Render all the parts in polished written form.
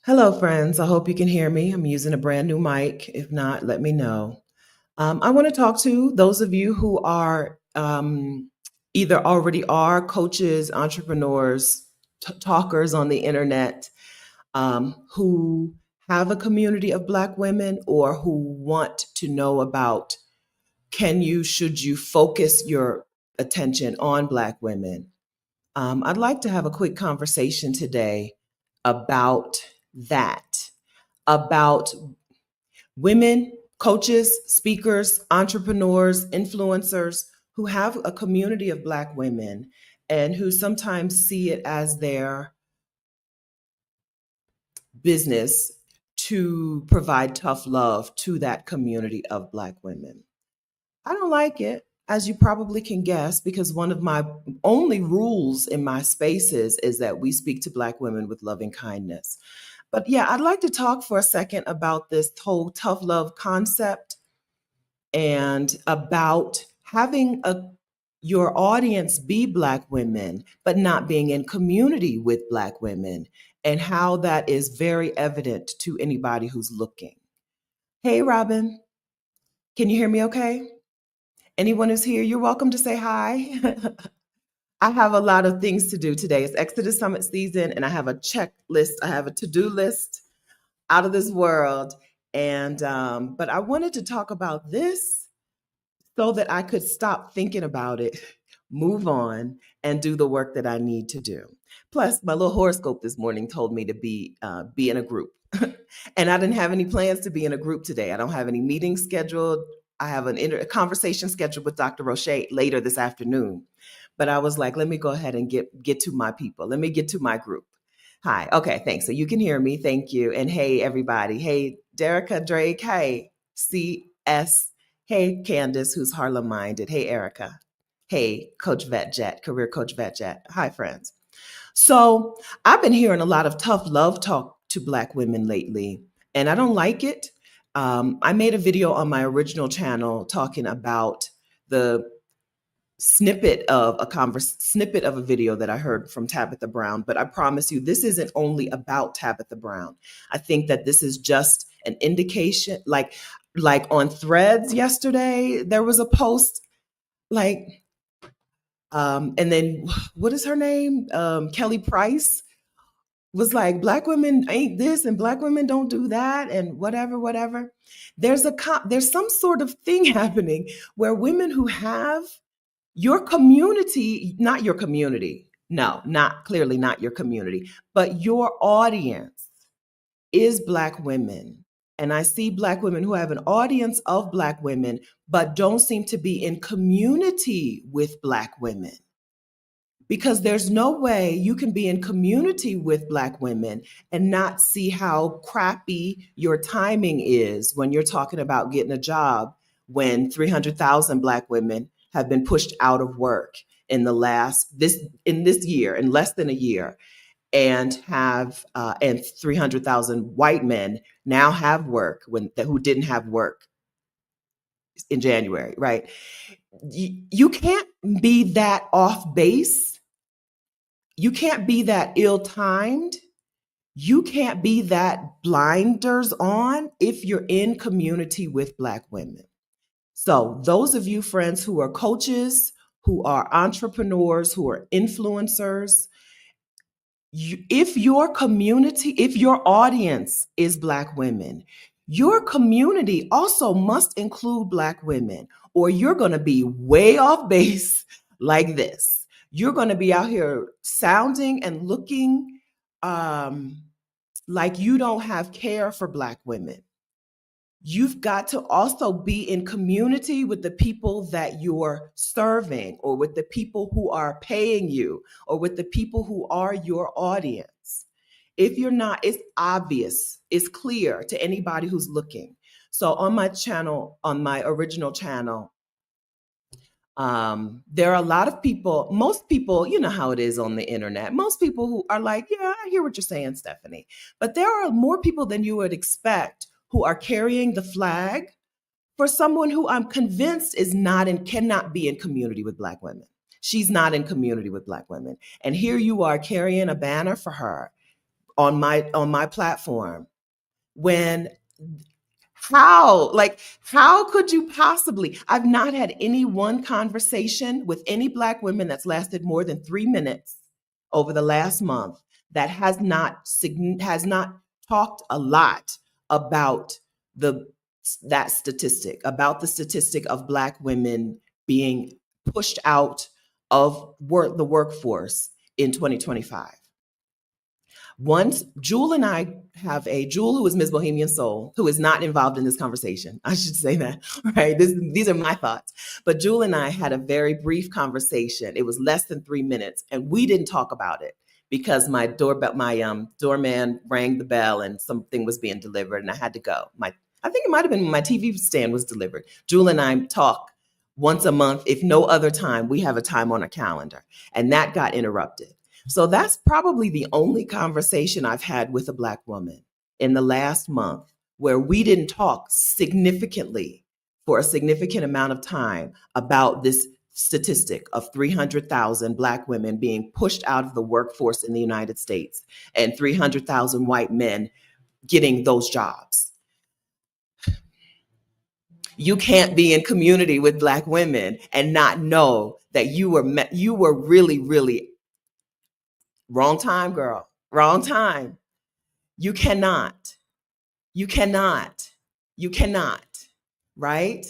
Hello, friends. I hope you can hear me. I'm using a brand new mic. If not, let me know. I want to talk to those of you who are either already are coaches, entrepreneurs, talkers on the internet, who have a community of Black women or who want to know about should you focus your attention on Black women. I'd like to have a quick conversation today about that, about women, coaches, speakers, entrepreneurs, influencers who have a community of Black women and who sometimes see it as their business to provide tough love to that community of Black women. I don't like it, as you probably can guess, because one of my only rules in my spaces is that we speak to Black women with loving kindness. But yeah, I'd like to talk for a second about this whole tough love concept and about having your audience be Black women, but not being in community with Black women, and how that is very evident to anybody who's looking. Hey, Robin, can you hear me okay? Anyone who's here, you're welcome to say hi. I have a lot of things to do today. It's Exodus Summit season, and I have a checklist. I have a to-do list out of this world. And but I wanted to talk about this so that I could stop thinking about it, move on, and do the work that I need to do. Plus, my little horoscope this morning told me to be in a group, and I didn't have any plans to be in a group today. I don't have any meetings scheduled. I have a conversation scheduled with Dr. Roche later this afternoon, but I was like, let me go ahead and get to my people. Let me get to my group. Hi. Okay. Thanks. So you can hear me. Thank you. And hey, everybody. Hey, Derica Drake. Hey, CS. Hey, Candace, who's Harlem minded. Hey, Erica. Hey, Coach Vet Jet, career coach Vet Jet. Hi, friends. So I've been hearing a lot of tough love talk to Black women lately, and I don't like it. I made a video on my original channel talking about the snippet of a video that I heard from Tabitha Brown, but I promise you this isn't only about Tabitha Brown. I think that this is just an indication, like on Threads yesterday there was a post, like and then what is her name, Kelly Price was like, Black women ain't this and Black women don't do that and whatever. There's some sort of thing happening where women who have your community, not your community, no, not clearly not your community, but your audience is Black women. And I see Black women who have an audience of Black women, but don't seem to be in community with Black women. Because there's no way you can be in community with Black women and not see how crappy your timing is when you're talking about getting a job when 300,000 Black women have been pushed out of work in this year, in less than a year, and 300,000 white men now have work who didn't have work in January, right? You can't be that off base. You can't be that ill-timed. You can't be that blinders on if you're in community with Black women. So those of you friends who are coaches, who are entrepreneurs, who are influencers, if your audience is Black women, your community also must include Black women, or you're going to be way off base like this. You're going to be out here sounding and looking like you don't have care for Black women. You've got to also be in community with the people that you're serving, or with the people who are paying you, or with the people who are your audience. If you're not, it's obvious, it's clear to anybody who's looking. So on my channel, on my original channel, there are a lot of people, most people, you know how it is on the internet, most people who are like, yeah, I hear what you're saying, Stephanie. But there are more people than you would expect who are carrying the flag for someone who I'm convinced cannot be in community with Black women. She's not in community with Black women. And here you are carrying a banner for her. on my platform when how could you possibly? I've not had any one conversation with any Black women that's lasted more than 3 minutes over the last month that has not talked a lot about the that statistic, about the statistic of Black women being pushed out of the workforce in 2025. Once Jewel and I have Jewel, who is Ms. Bohemian Soul, who is not involved in this conversation. I should say that, right? These are my thoughts. But Jewel and I had a very brief conversation. It was less than 3 minutes, and we didn't talk about it because my doorman rang the bell and something was being delivered, and I had to go. I think it might have been my TV stand was delivered. Jewel and I talk once a month, if no other time. We have a time on a calendar, and that got interrupted. So that's probably the only conversation I've had with a Black woman in the last month where we didn't talk significantly for a significant amount of time about this statistic of 300,000 Black women being pushed out of the workforce in the United States and 300,000 white men getting those jobs. You can't be in community with Black women and not know that you were really, really wrong time, girl. Wrong time. You cannot. You cannot. You cannot. Right?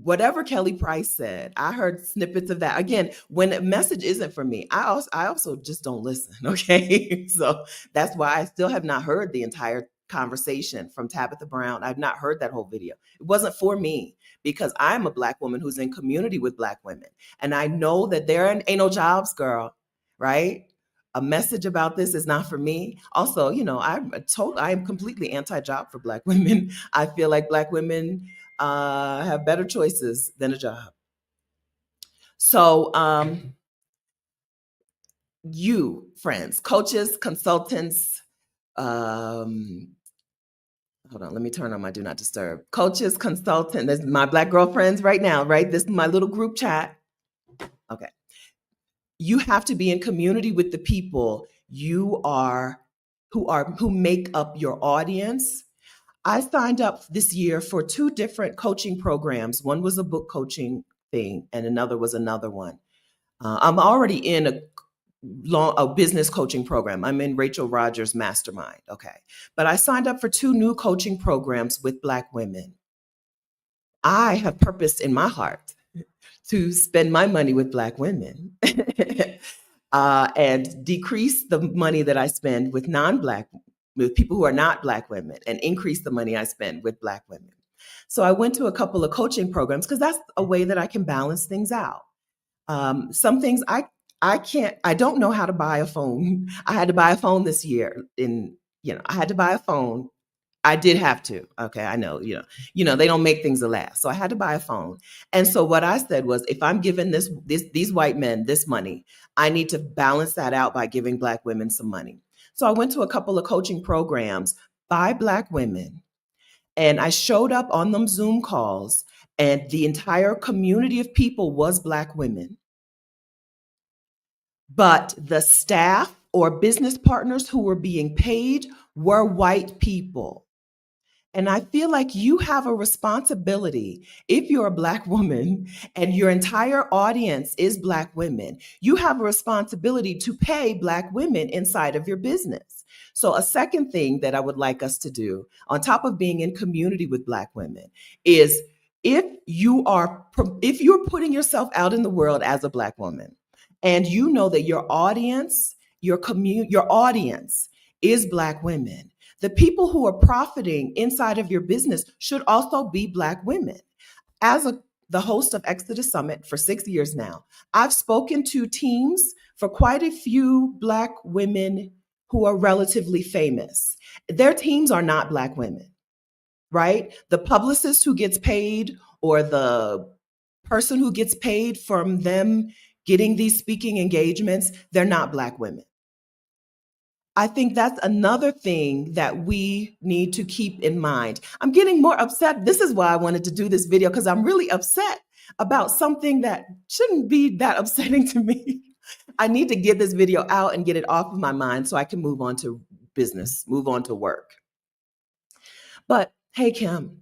Whatever Kelly Price said, I heard snippets of that. Again, when a message isn't for me, I also just don't listen. Okay. So that's why I still have not heard the entire conversation from Tabitha Brown. I've not heard that whole video. It wasn't for me because I'm a Black woman who's in community with Black women. And I know that there ain't no jobs, girl. Right? A message about this is not for me. Also, I am completely anti-job for Black women. I feel like Black women have better choices than a job. So, you friends, coaches, consultants, hold on, let me turn on my do not disturb. Coaches, consultants, that's my Black girlfriends right now, right? This is my little group chat. Okay. You have to be in community with the people who make up your audience. I signed up this year for 2 different coaching programs. One was a book coaching thing, and another was another one. I'm already in a business coaching program. I'm in Rachel Rogers' mastermind. Okay. But I signed up for 2 new coaching programs with Black women. I have purpose in my heart to spend my money with Black women and decrease the money that I spend with with people who are not Black women and increase the money I spend with Black women. So I went to a couple of coaching programs because that's a way that I can balance things out. Some things I don't know how to buy a phone. I had to buy a phone this year I had to buy a phone. I did have to. Okay. I know, they don't make things that last. So I had to buy a phone. And so what I said was, if I'm giving these white men this money, I need to balance that out by giving Black women some money. So I went to a couple of coaching programs by Black women, and I showed up on them Zoom calls, and the entire community of people was Black women. But the staff or business partners who were being paid were white people. And I feel like you have a responsibility. If you're a Black woman and your entire audience is Black women, you have a responsibility to pay Black women inside of your business. So a second thing that I would like us to do, on top of being in community with Black women, is if you're putting yourself out in the world as a Black woman, and you know that your audience, your audience is Black women, the people who are profiting inside of your business should also be Black women. As the host of Exodus Summit for 6 years now, I've spoken to teams for quite a few Black women who are relatively famous. Their teams are not Black women, right? The publicist who gets paid, or the person who gets paid from them getting these speaking engagements, they're not Black women. I think that's another thing that we need to keep in mind. I'm getting more upset. This is why I wanted to do this video, because I'm really upset about something that shouldn't be that upsetting to me. I need to get this video out and get it off of my mind so I can move on to business, move on to work. But hey, Kim,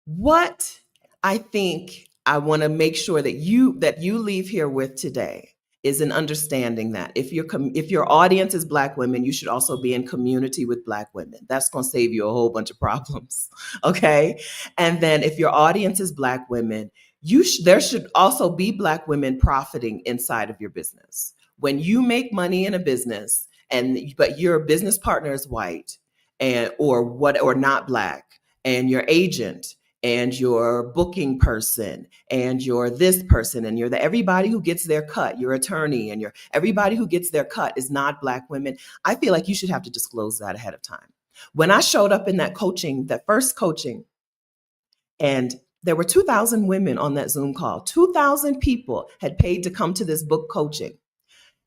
what I think I want to make sure that you leave here with today is an understanding that if your audience is Black women, you should also be in community with Black women. That's going to save you a whole bunch of problems, okay? And then if your audience is Black women, there should also be Black women profiting inside of your business. When you make money in a business, but your business partner is white or not Black, and your agent and your booking person and you're this person and you're everybody who gets their cut, your attorney and everybody who gets their cut is not Black women, I feel like you should have to disclose that ahead of time. When I showed up in that first coaching, and there were 2,000 women on that Zoom call, 2,000 people had paid to come to this book coaching.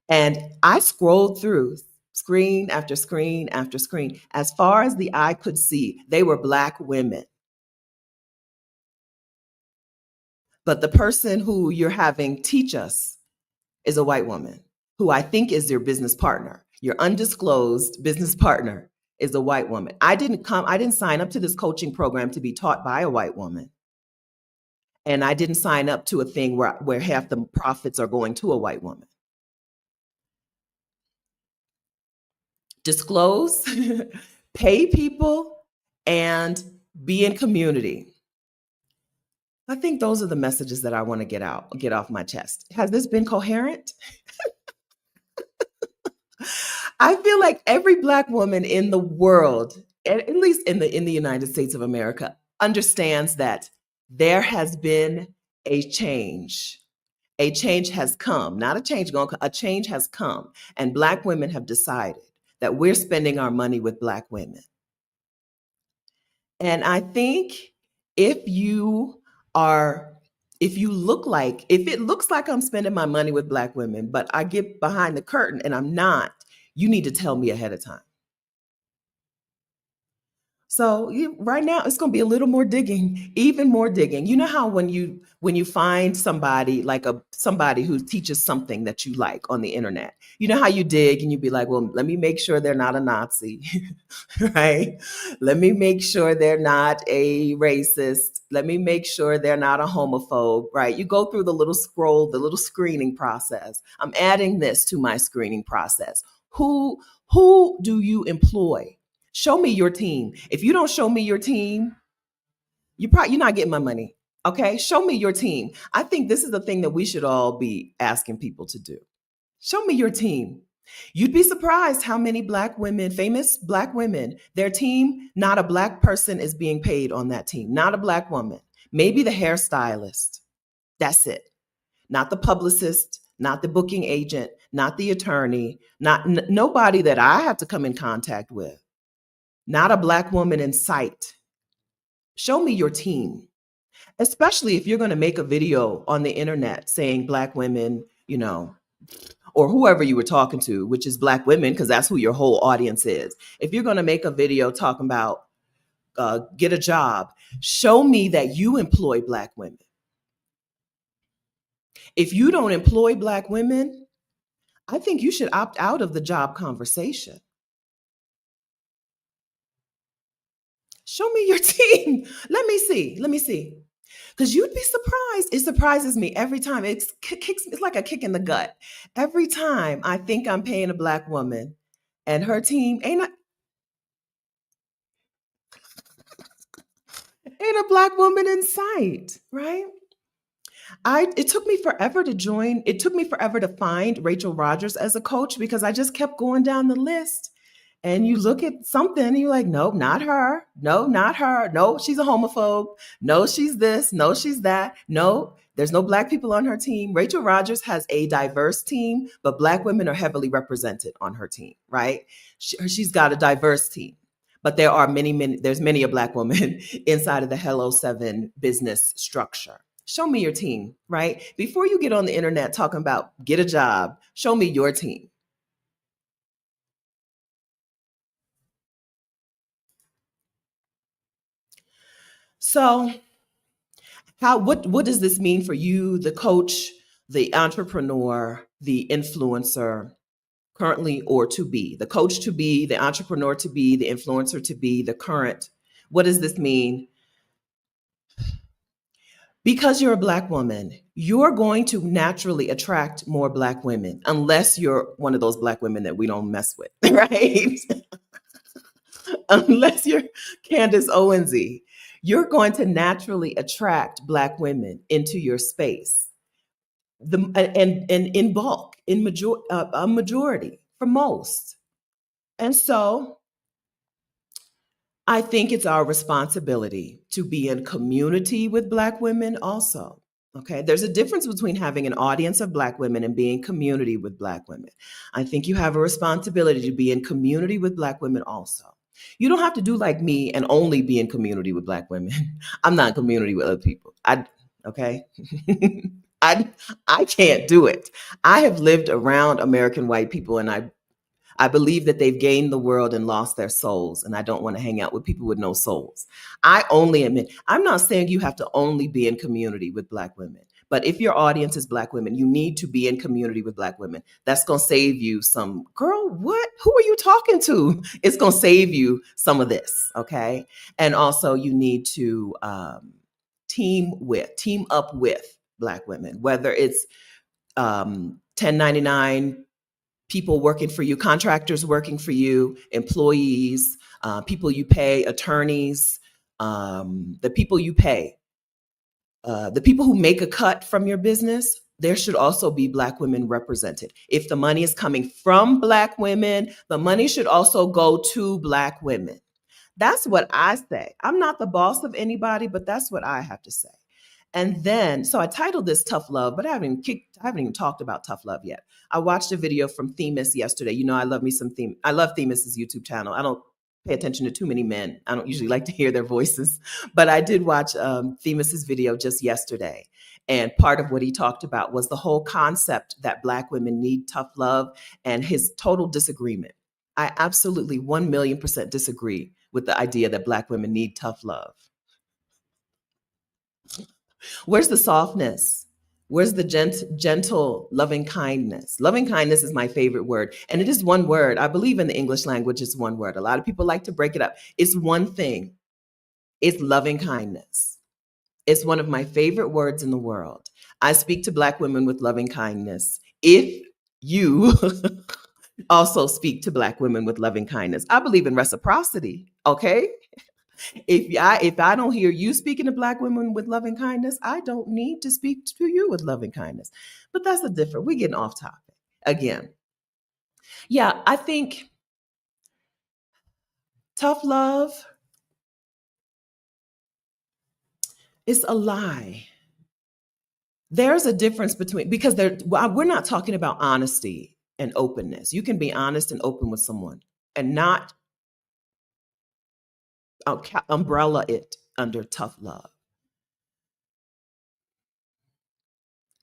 And I scrolled through screen after screen after screen. As far as the eye could see, they were Black women. But the person who you're having teach us is a white woman who I think is your business partner. Your undisclosed business partner is a white woman. I didn't sign up to this coaching program to be taught by a white woman. And I didn't sign up to a thing where half the profits are going to a white woman. Disclose, pay people, and be in community. I think those are the messages that I want to get off my chest. Has this been coherent? I feel like every Black woman in the world, at least in the United States of America, understands that there has been a change. A change has come, not a change going, a change has come. And Black women have decided that we're spending our money with Black women. And I think if it looks like I'm spending my money with Black women, but I get behind the curtain and I'm not, you need to tell me ahead of time. So right now it's going to be a little more digging, even more digging. You know how when you find somebody like somebody who teaches something that you like on the internet, you know how you dig and you be like, well, let me make sure they're not a Nazi, right? Let me make sure they're not a racist. Let me make sure they're not a homophobe, right? You go through the little screening process. I'm adding this to my screening process. Who do you employ? Show me your team. If you don't show me your team, you're not getting my money. Okay? Show me your team. I think this is the thing that we should all be asking people to do. Show me your team. You'd be surprised how many Black women, famous Black women, their team, not a Black person is being paid on that team. Not a Black woman. Maybe the hairstylist. That's it. Not the publicist, not the booking agent, not the attorney, nobody that I have to come in contact with. Not a Black woman in sight. Show me your team, especially if you're going to make a video on the internet saying Black women, or whoever you were talking to, which is Black women, because that's who your whole audience is. If you're going to make a video talking about get a job, show me that you employ Black women. If you don't employ Black women, I think you should opt out of the job conversation. Show me your team. Let me see. Because you'd be surprised. It surprises me every time. It's like a kick in the gut. Every time I think I'm paying a Black woman and her team ain't a Black woman in sight, right? It took me forever to join. It took me forever to find Rachel Rogers as a coach because I just kept going down the list. And you look at something and you're like, nope, not her. No, not her. No, she's a homophobe. No, she's this. No, she's that. No, there's no Black people on her team. Rachel Rogers has a diverse team, but Black women are heavily represented on her team, right? She's got a diverse team. But there are there's many a Black woman inside of the Hello 7 business structure. Show me your team, right? Before you get on the internet talking about get a job, show me your team. So What does this mean for you, the coach, the entrepreneur, the influencer, currently or to be? The coach to be, the entrepreneur to be, the influencer to be, the current. What does this mean? Because you're a Black woman, you're going to naturally attract more Black women, unless you're one of those Black women that we don't mess with, right? Unless you're Candace Owensy, you're going to naturally attract Black women into your space. And in bulk, in a majority for most. And so I think it's our responsibility to be in community with Black women also. Okay, there's a difference between having an audience of Black women and being community with Black women. I think you have a responsibility to be in community with Black women also. You don't have to do like me and only be in community with Black women. I'm not in community with other people. Okay. I can't do it. I have lived around American white people, and I believe that they've gained the world and lost their souls, and I don't want to hang out with people with no souls. I only admit, I'm not saying you have to only be in community with Black women, but if your audience is Black women, you need to be in community with Black women. That's going to save you some, girl, what? Who are you talking to? It's going to save you some of this, okay? And also you need to team up with Black women, whether it's 1099 people working for you, contractors working for you, employees, people you pay, attorneys, the people you pay, the people who make a cut from your business. There should also be Black women represented. If the money is coming from Black women, the money should also go to Black women. That's what I say. I'm not the boss of anybody, but that's what I have to say. And then, so I titled this Tough Love, but I haven't even talked about tough love yet. I watched a video from Themis yesterday. You know, I love Themis's YouTube channel. I don't pay attention to too many men. I don't usually like to hear their voices, but I did watch Themis's video just yesterday. And part of what he talked about was the whole concept that Black women need tough love, and his total disagreement. I absolutely 1,000,000% disagree with the idea that Black women need tough love. Where's the softness? Where's the gentle loving kindness? Loving kindness is my favorite word. And it is one word. I believe in the English language, it's one word. A lot of people like to break it up. It's one thing. It's loving kindness. It's one of my favorite words in the world. I speak to Black women with loving kindness. If you also speak to Black women with loving kindness, I believe in reciprocity, okay? If I don't hear you speaking to Black women with loving kindness, I don't need to speak to you with loving kindness. But that's we're getting off topic again. Yeah, I think tough love is a lie. There's a difference because we're not talking about honesty and openness. You can be honest and open with someone and not umbrella it under tough love.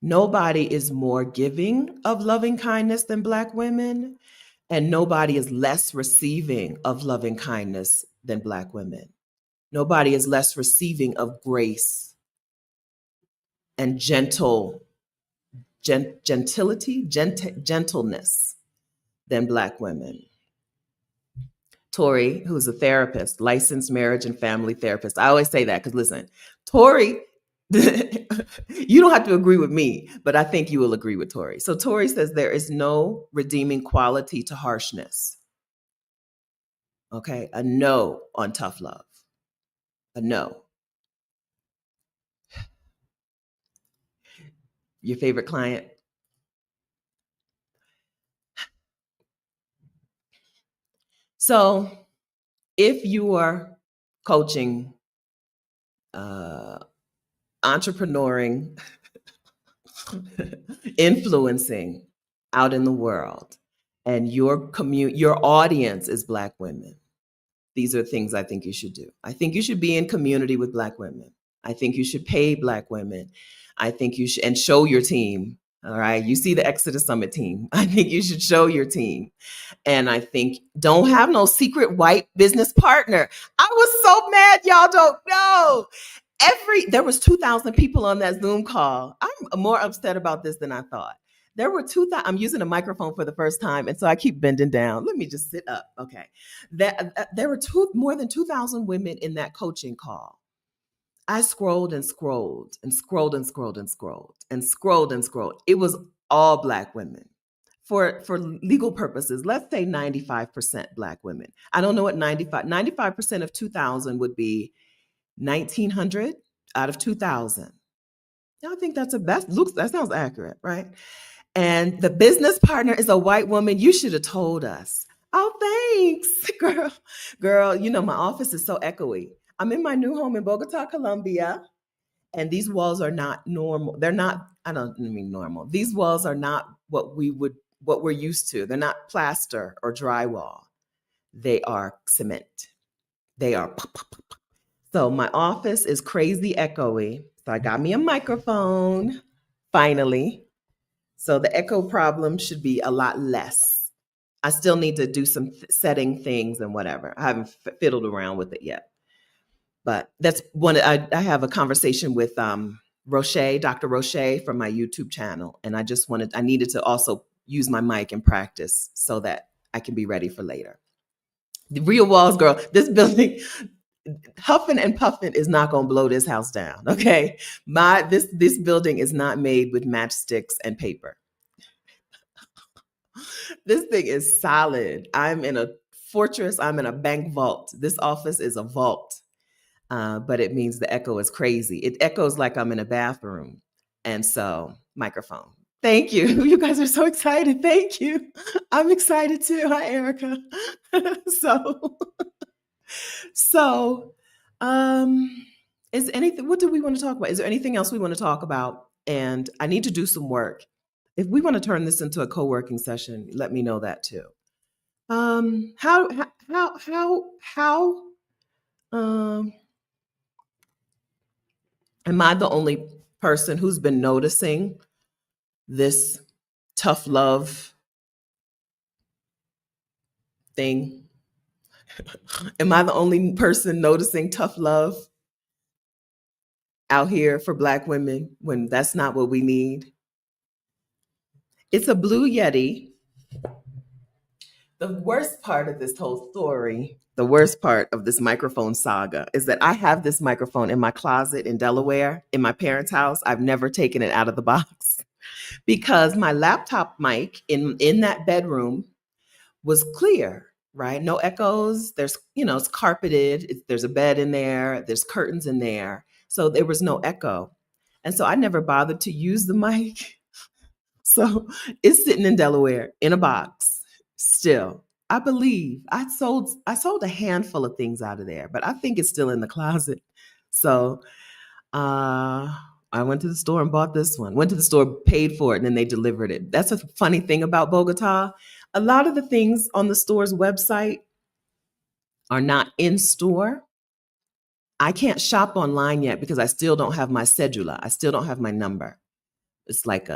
Nobody is more giving of loving kindness than Black women, and nobody is less receiving of loving kindness than Black women. Nobody is less receiving of grace and gentleness than Black women. Tori, who's a therapist, licensed marriage and family therapist. I always say that because listen, Tori, you don't have to agree with me, but I think you will agree with Tori. So Tori says there is no redeeming quality to harshness. Okay, a no on tough love. A no. Your favorite client? So if you are coaching, entrepreneuring, influencing out in the world, and your audience is Black women, these are things I think you should do. I think you should be in community with Black women. I think you should pay Black women. I think you should, and show your team. All right. You see the Exodus Summit team. I think you should show your team. And I think don't have no secret white business partner. I was so mad y'all don't know. There was 2,000 people on that Zoom call. I'm more upset about this than I thought. There were 2,000. I'm using a microphone for the first time, and so I keep bending down. Let me just sit up. Okay. There were more than 2,000 women in that coaching call. I scrolled and scrolled and scrolled and scrolled and scrolled and scrolled and scrolled. It was all Black women. For legal purposes, let's say 95% Black women. I don't know what 95% of 2,000 would be. 1,900 out of 2,000. I think that sounds accurate, right? And the business partner is a white woman. You should have told us. Oh, thanks, girl. Girl, my office is so echoey. I'm in my new home in Bogota, Colombia, and these walls are not normal. They're not, I don't mean normal. These walls are not what we're used to. They're not plaster or drywall. They are cement. They are pop, pop, pop, pop. So my office is crazy echoey. So I got me a microphone, finally. So the echo problem should be a lot less. I still need to do some setting things and whatever. I haven't fiddled around with it yet. But that's one. I have a conversation with Dr. Roche from my YouTube channel. And I needed to also use my mic and practice so that I can be ready for later. The real walls, girl, this building, huffing and puffing is not going to blow this house down. Okay. This building is not made with matchsticks and paper. This thing is solid. I'm in a fortress. I'm in a bank vault. This office is a vault. But it means the echo is crazy. It echoes like I'm in a bathroom. And so, microphone. Thank you. You guys are so excited. Thank you. I'm excited too. Hi, Erica. What do we want to talk about? Is there anything else we want to talk about? And I need to do some work. If we want to turn this into a co-working session, let me know that too. How am I the only person who's been noticing this tough love thing? Am I the only person noticing tough love out here for Black women when that's not what we need? It's a Blue Yeti. The worst part of this whole story, the worst part of this microphone saga is that I have this microphone in my closet in Delaware, in my parents' house. I've never taken it out of the box because my laptop mic in that bedroom was clear, right? No echoes. There's, it's carpeted. There's a bed in there. There's curtains in there. So there was no echo. And so I never bothered to use the mic. So it's sitting in Delaware in a box still. I believe I sold a handful of things out of there, but I think it's still in the closet. So I went to the store and bought this one. Went to the store, paid for it, and then they delivered it. That's a funny thing about Bogota. A lot of the things on the store's website are not in store. I can't shop online yet because I still don't have my cedula. I still don't have my number. It's like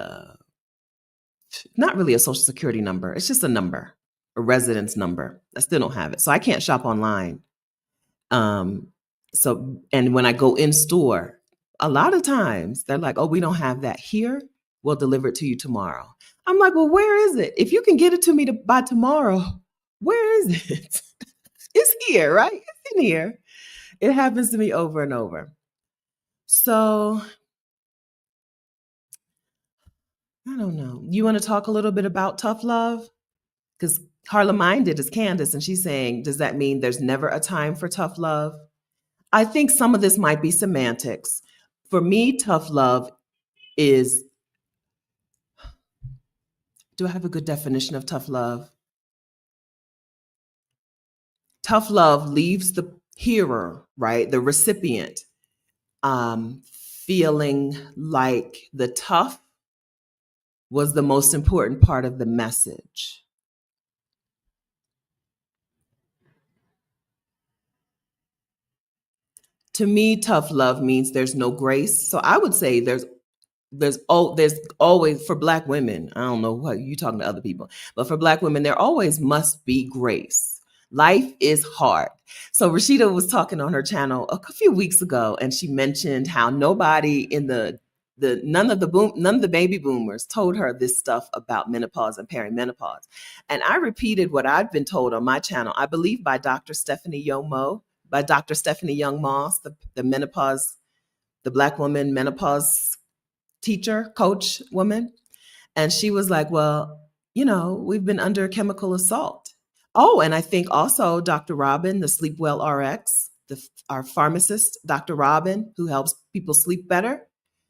not really a social security number. It's just a number, a residence number. I still don't have it. So I can't shop online. And when I go in store, a lot of times they're like, oh, we don't have that here. We'll deliver it to you tomorrow. I'm like, well, where is it? If you can get it to me by tomorrow, where is it? It's here, right? It's in here. It happens to me over and over. So I don't know. You want to talk a little bit about tough love? Because Harlem Minded is Candace, and she's saying, does that mean there's never a time for tough love? I think some of this might be semantics. For me, tough love is, do I have a good definition of tough love? Tough love leaves the hearer, right, the recipient, feeling like the tough was the most important part of the message. To me, tough love means there's no grace. So I would say there's always, for Black women, I don't know what you're talking to other people, but for Black women, there always must be grace. Life is hard. So Rashida was talking on her channel a few weeks ago, and she mentioned how nobody in none of the baby boomers told her this stuff about menopause and perimenopause. And I repeated what I'd been told on my channel, I believe by Dr. Stephanie Young Moss, the menopause, the Black woman menopause teacher, coach woman. And she was like, well, we've been under chemical assault. Oh, and I think also Dr. Robin, the Sleep Well RX, our pharmacist, Dr. Robin, who helps people sleep better,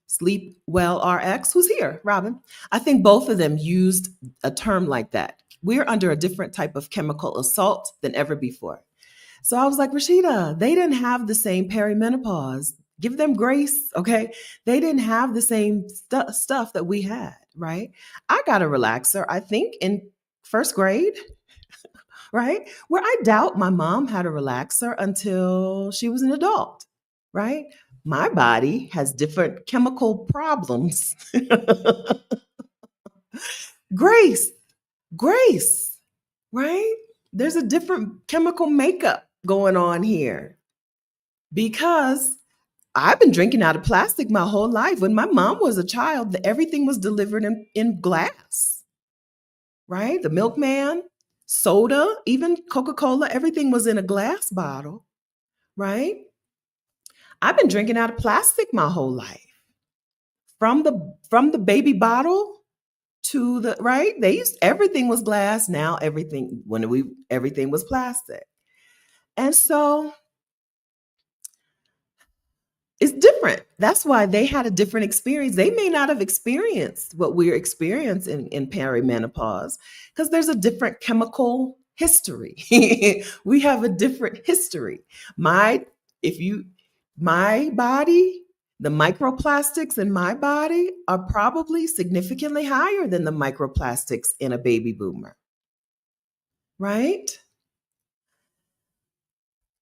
Sleep Well RX, who's here, Robin. I think both of them used a term like that. We're under a different type of chemical assault than ever before. So I was like, Rashida, they didn't have the same perimenopause. Give them grace, okay? They didn't have the same stuff that we had, right? I got a relaxer, I think, in first grade, right? Where I doubt my mom had a relaxer until she was an adult, right? My body has different chemical problems. Grace, grace, right? There's a different chemical makeup going on here because I've been drinking out of plastic my whole life. When my mom was a child, everything was delivered in glass, right? The milkman, soda, even Coca-Cola, everything was in a glass bottle, right? I've been drinking out of plastic my whole life. From the baby bottle to the, right? Everything was glass. Now everything was plastic. And so it's different. That's why they had a different experience. They may not have experienced what we're experiencing in perimenopause because there's a different chemical history. We have a different history. My body, the microplastics in my body are probably significantly higher than the microplastics in a baby boomer. Right?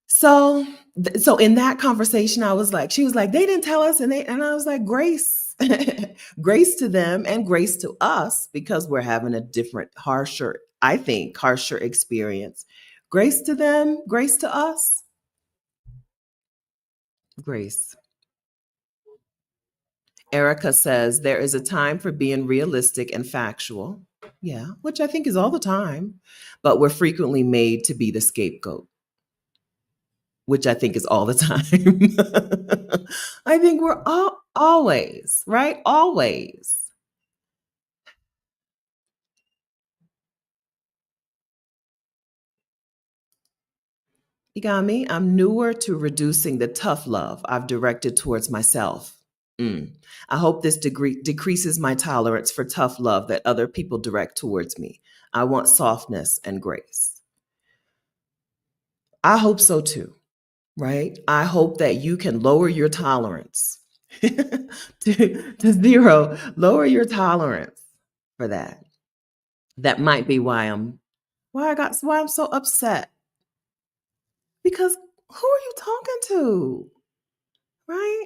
So in that conversation, she was like, they didn't tell us. And I was like, grace, grace to them and grace to us because we're having a different, harsher experience. Grace to them, grace to us. Grace. Erica says there is a time for being realistic and factual. Yeah, which I think is all the time, but we're frequently made to be the scapegoat, which I think is all the time. I think we're always, right? Always. You got me? I'm newer to reducing the tough love I've directed towards myself. I hope this decreases my tolerance for tough love that other people direct towards me. I want softness and grace. I hope so too. Right? I hope that you can lower your tolerance to zero. Lower your tolerance for that. That might be why I'm so upset. Because who are you talking to? Right?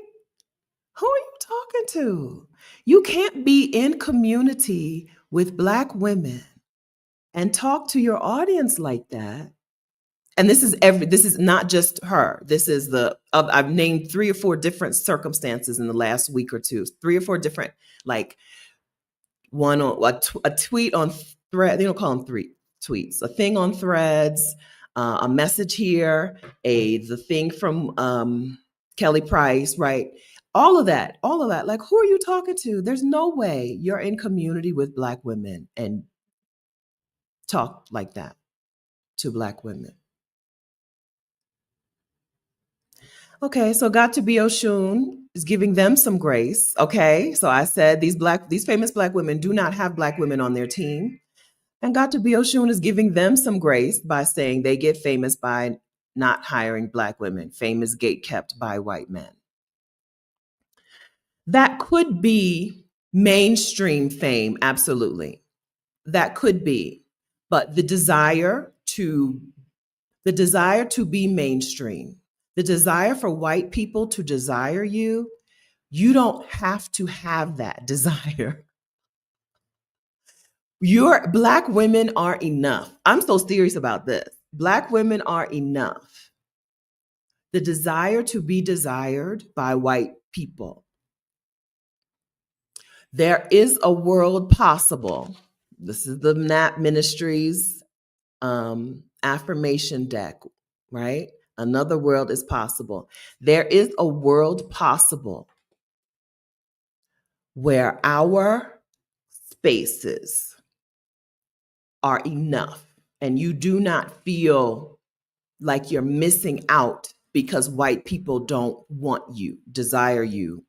Who are you talking to? You can't be in community with Black women and talk to your audience like that. And this is not just her. This is I've named 3 or 4 different circumstances in the last week or two. 3 or 4 different, like one on a tweet on thread. They don't call them tweets. A thing on Threads, a message here, the thing from Kelly Price, right? All of that. Like, who are you talking to? There's no way you're in community with Black women and talk like that to Black women. Okay, so Got to Be Oshun is giving them some grace. Okay, so I said these famous Black women do not have Black women on their team. And Got to Be Oshun is giving them some grace by saying they get famous by not hiring Black women. Fame is gatekept by white men. That could be mainstream fame, absolutely. That could be. But the desire to be mainstream, the desire for white people to desire you, you don't have to have that desire. Your Black women are enough. I'm so serious about this. Black women are enough. The desire to be desired by white people. There is a world possible. This is the NAP Ministries affirmation deck, right? Another world is possible. There is a world possible where our spaces are enough and you do not feel like you're missing out because white people don't want you, desire you,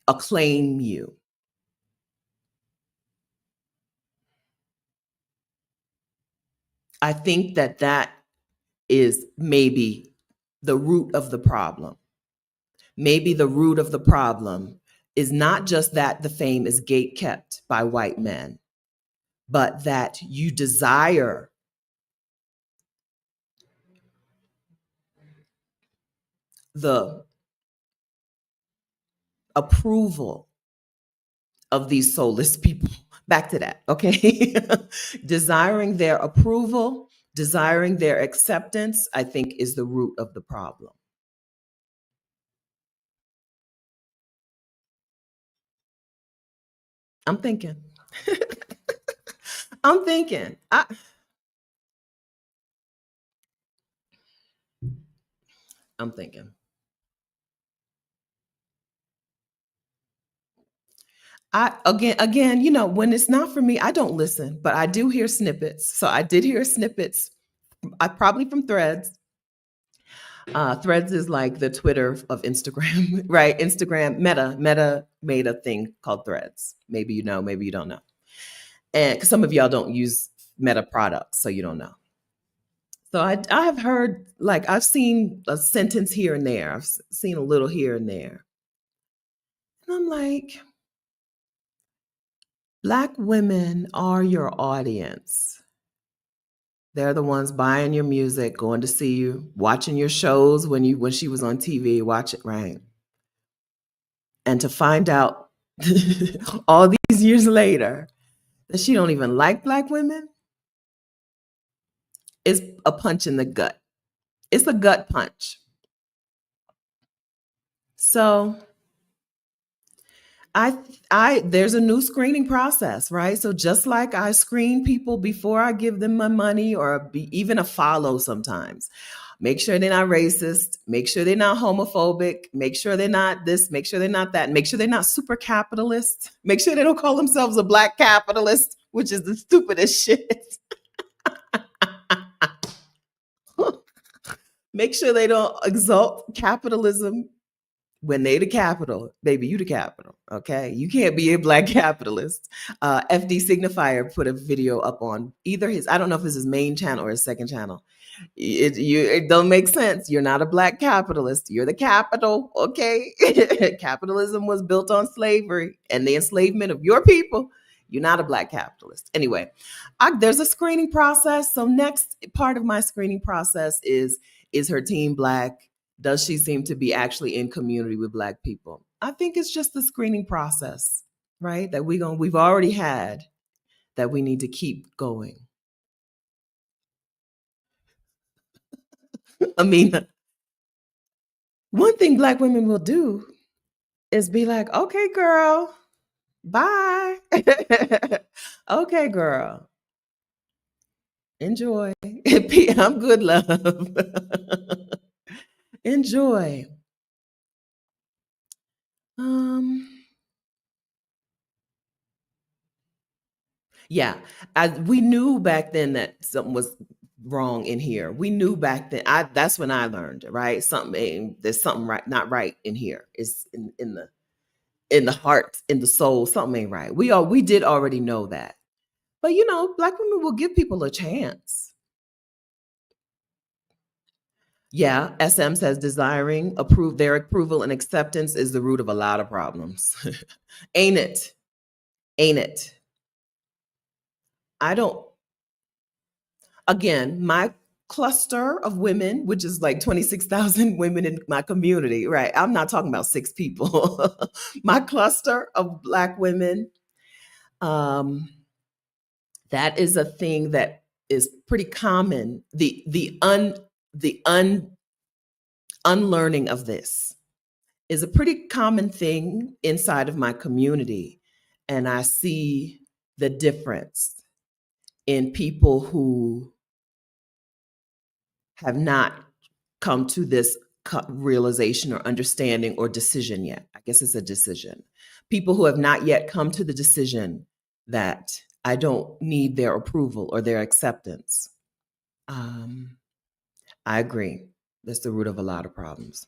acclaim you. I think that that is maybe the root of the problem. Maybe the root of the problem is not just that the fame is gate kept by white men, but that you desire the approval of these soulless people. Back to that, okay? Desiring their approval, desiring their acceptance, I think is the root of the problem. I'm thinking. I'm thinking. I'm thinking. Again, when it's not for me, I don't listen, but I do hear snippets. So I did hear snippets, probably from Threads. Threads is like the Twitter of Instagram, right? Instagram, Meta made a thing called Threads. Maybe you know, maybe you don't know. And 'cause some of y'all don't use Meta products, so you don't know. So I have heard, like, I've seen a sentence here and there. I've seen a little here and there. And I'm like, Black women are your audience. They're the ones buying your music, going to see you, watching your shows when she was on TV, watch it, right? And to find out all these years later that she don't even like Black women is a punch in the gut. It's a gut punch. So there's a new screening process, right? So just like I screen people before I give them my money or even a follow sometimes, make sure they're not racist, make sure they're not homophobic, make sure they're not this, make sure they're not that, make sure they're not super capitalist, make sure they don't call themselves a Black capitalist, which is the stupidest shit. Make sure they don't exalt capitalism when they the capital, baby, you the capital, okay? You can't be a Black capitalist. FD Signifier put a video up on either I don't know if it's his main channel or his second channel. It don't make sense. You're not a Black capitalist. You're the capital, okay? Capitalism was built on slavery and the enslavement of your people. You're not a Black capitalist. Anyway, there's a screening process. So next part of my screening process is her team Black? Does she seem to be actually in community with Black people? I think it's just the screening process, right? That we've already had, that we need to keep going. I mean, one thing Black women will do is be like, okay, girl, bye. Okay, girl. Enjoy. I'm good, love. Enjoy. Yeah, we knew back then that something was wrong in here. We knew back then. That's when I learned, right? There's something not right in here. It's in the heart, in the soul. Something ain't right. We did already know that, but Black women will give people a chance. Yeah, SM says desiring their approval and acceptance is the root of a lot of problems. Ain't it? Ain't it? Again, my cluster of women, which is like 26,000 women in my community, right? I'm not talking about 6 people. My cluster of Black women, that is a thing that is pretty common. The unlearning of this is a pretty common thing inside of my community. And I see the difference in people who have not come to this realization or understanding or decision yet. I guess it's a decision. People who have not yet come to the decision that I don't need their approval or their acceptance. I agree. That's the root of a lot of problems.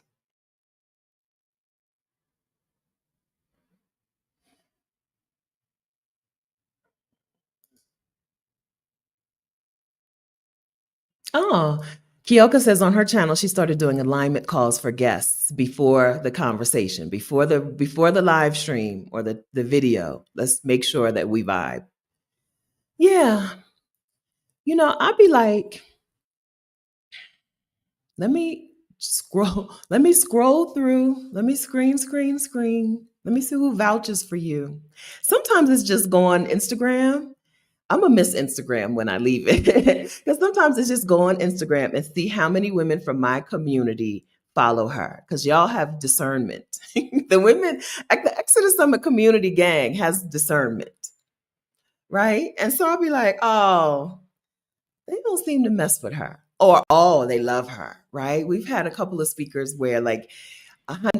Oh, Kyoka says on her channel she started doing alignment calls for guests before the conversation, before the live stream or the video. Let's make sure that we vibe. Yeah. I'd be like, let me scroll through, let me screen. Let me see who vouches for you. Sometimes it's just go on Instagram. I'm gonna miss Instagram when I leave it because sometimes it's just go on Instagram and see how many women from my community follow her because y'all have discernment. The women at the Exodus Summit community gang has discernment, right? And so I'll be like, oh, they don't seem to mess with her, or oh, they love her, right? We've had a couple of speakers where like I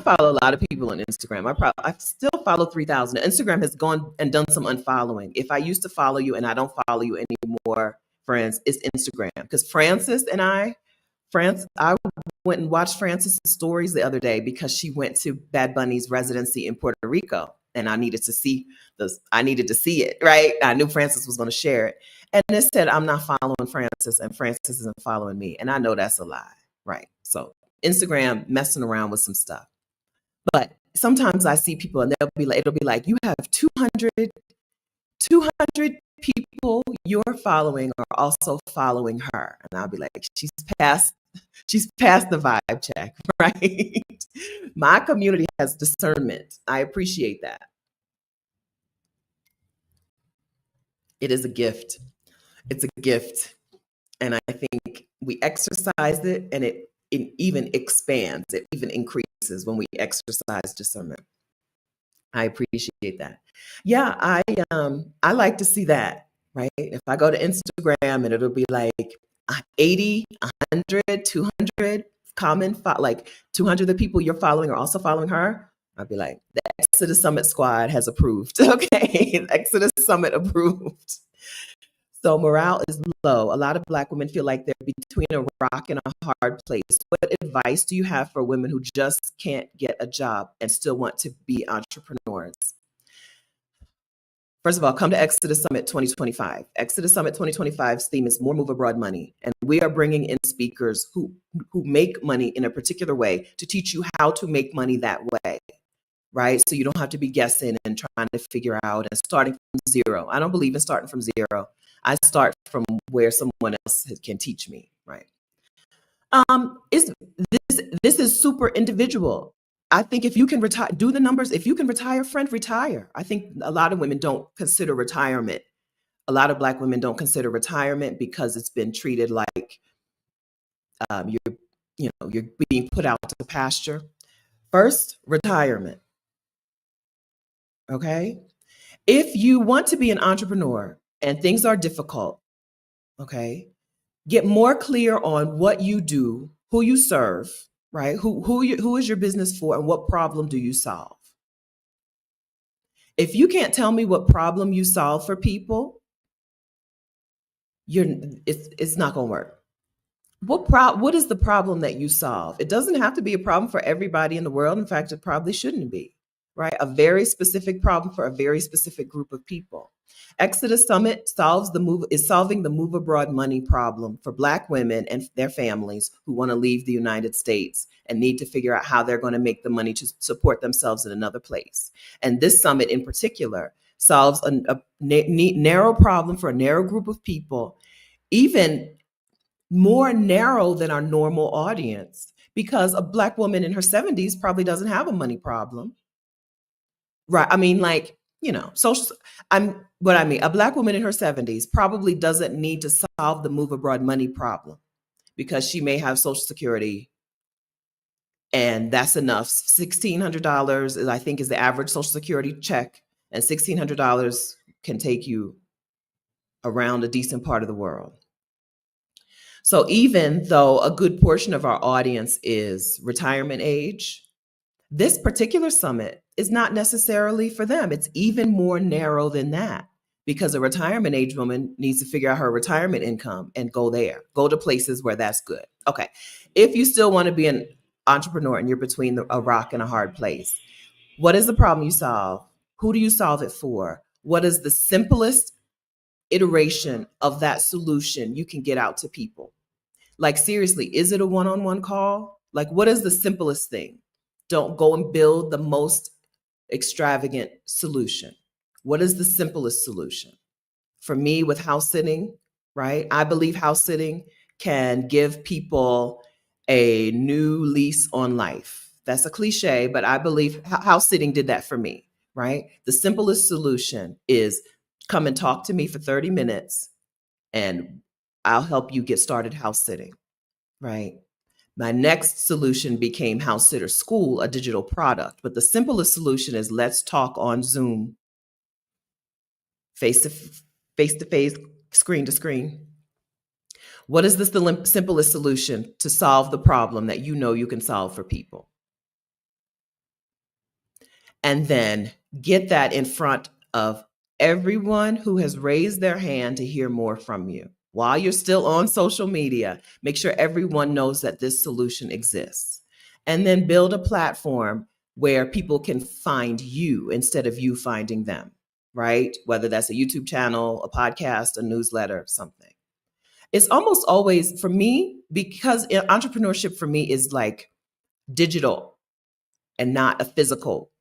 follow a lot of people on Instagram. I still follow 3,000. Instagram has gone and done some unfollowing. If I used to follow you and I don't follow you anymore, friends, it's Instagram. Because I went and watched Francis's stories the other day because she went to Bad Bunny's residency in Puerto Rico, and I needed to see it, right? I knew Francis was going to share it, and it said I'm not following Francis, and Francis isn't following me, and I know that's a lie, right? So Instagram messing around with some stuff. But sometimes I see people and it'll be like, you have 200 people you're following are also following her. And I'll be like, she's past the vibe check, right? My community has discernment. I appreciate that. It is a gift. It's a gift. And I think we exercise it, and it even expands, it even increases when we exercise discernment. I appreciate that. Yeah, I like to see that, right? If I go to Instagram and it'll be like 80, 100, 200 like 200 of the people you're following are also following her, I'd be like, the Exodus Summit squad has approved. Okay, Exodus Summit approved. So morale is low. A lot of Black women feel like they're between a rock and a hard place. What advice do you have for women who just can't get a job and still want to be entrepreneurs? First of all, come to Exodus Summit 2025. Exodus Summit 2025's theme is More Move Abroad Money. And we are bringing in speakers who make money in a particular way to teach you how to make money that way, right? So you don't have to be guessing and trying to figure out and starting from zero. I don't believe in starting from zero. I start from where someone else can teach me, right? This is super individual. I think if you can retire, do the numbers. If you can retire, friend, retire. I think a lot of women don't consider retirement. A lot of Black women don't consider retirement because it's been treated like you're being put out to pasture. First, retirement. Okay? If you want to be an entrepreneur and things are difficult, okay, get more clear on what you do, who you serve, right? Who is your business for, and what problem do you solve? If you can't tell me what problem you solve for people, it's not going to work. What is the problem that you solve? It doesn't have to be a problem for everybody in the world. In fact, it probably shouldn't be, right? A very specific problem for a very specific group of people. Exodus Summit is solving the move abroad money problem for Black women and their families who want to leave the United States and need to figure out how they're going to make the money to support themselves in another place. And this summit in particular solves a narrow problem for a narrow group of people, even more narrow than our normal audience, because a Black woman in her 70s probably doesn't have a money problem, right? I mean, like, social. A Black woman in her 70s probably doesn't need to solve the move abroad money problem because she may have Social Security, and that's enough. $1,600 is, I think, is the average Social Security check, and $1,600 can take you around a decent part of the world. So even though a good portion of our audience is retirement age, this particular summit is not necessarily for them. It's even more narrow than that, because a retirement age woman needs to figure out her retirement income and go to places where that's good. Okay. If you still want to be an entrepreneur and you're between a rock and a hard place, what is the problem you solve? Who do you solve it for? What is the simplest iteration of that solution you can get out to people? Like, seriously, is it a one-on-one call? Like, what is the simplest thing? Don't go and build the most extravagant solution. What is the simplest solution? For me, with house sitting, right? I believe house sitting can give people a new lease on life. That's a cliche, but I believe house sitting did that for me, right? The simplest solution is come and talk to me for 30 minutes and I'll help you get started house sitting, right? My next solution became House Sitter School, a digital product. But the simplest solution is let's talk on Zoom, face to face, screen to screen. What is the simplest solution to solve the problem that you can solve for people? And then get that in front of everyone who has raised their hand to hear more from you. While you're still on social media, make sure everyone knows that this solution exists. And then build a platform where people can find you instead of you finding them, right? Whether that's a YouTube channel, a podcast, a newsletter, something. It's almost always, for me, because entrepreneurship for me is like digital and not a physical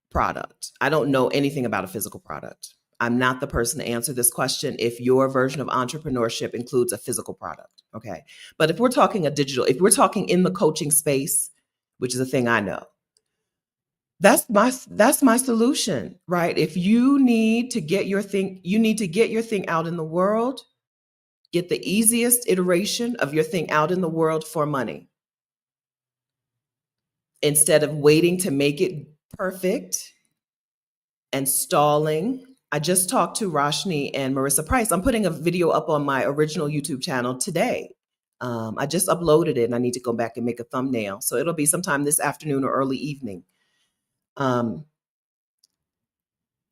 product. I don't know anything about a physical product. I'm not the person to answer this question if your version of entrepreneurship includes a physical product, okay? But if we're talking if we're talking in the coaching space, which is a thing I know, that's my solution, right? If you need to get your thing, out in the world, get the easiest iteration of your thing out in the world for money. Instead of waiting to make it perfect and stalling. I just talked to Roshni and Marissa Price. I'm putting a video up on my original YouTube channel today. I just uploaded it and I need to go back and make a thumbnail. So it'll be sometime this afternoon or early evening.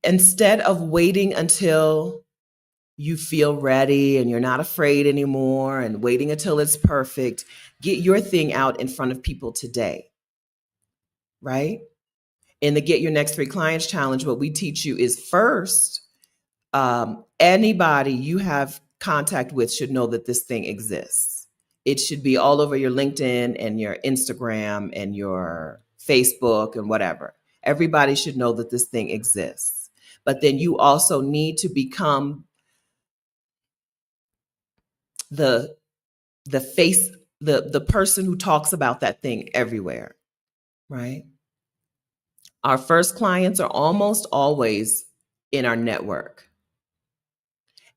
Instead of waiting until you feel ready and you're not afraid anymore and waiting until it's perfect, get your thing out in front of people today, right? In the Get Your Next 3 Clients Challenge, what we teach you is first, anybody you have contact with should know that this thing exists. It should be all over your LinkedIn and your Instagram and your Facebook and whatever. Everybody should know that this thing exists. But then you also need to become the face, the person who talks about that thing everywhere, right? Our first clients are almost always in our network.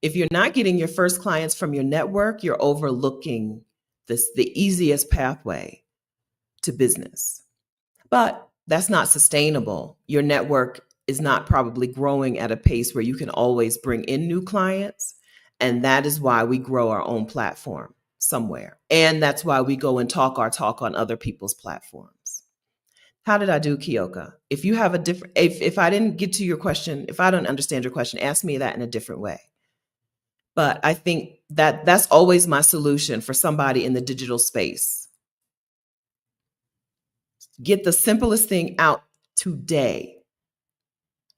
If you're not getting your first clients from your network, you're overlooking the easiest pathway to business. But that's not sustainable. Your network is not probably growing at a pace where you can always bring in new clients. And that is why we grow our own platform somewhere. And that's why we go and talk our talk on other people's platforms. How did I do, Kioka? If you have if I didn't get to your question, if I don't understand your question, ask me that in a different way. But I think that's always my solution for somebody in the digital space. Get the simplest thing out today.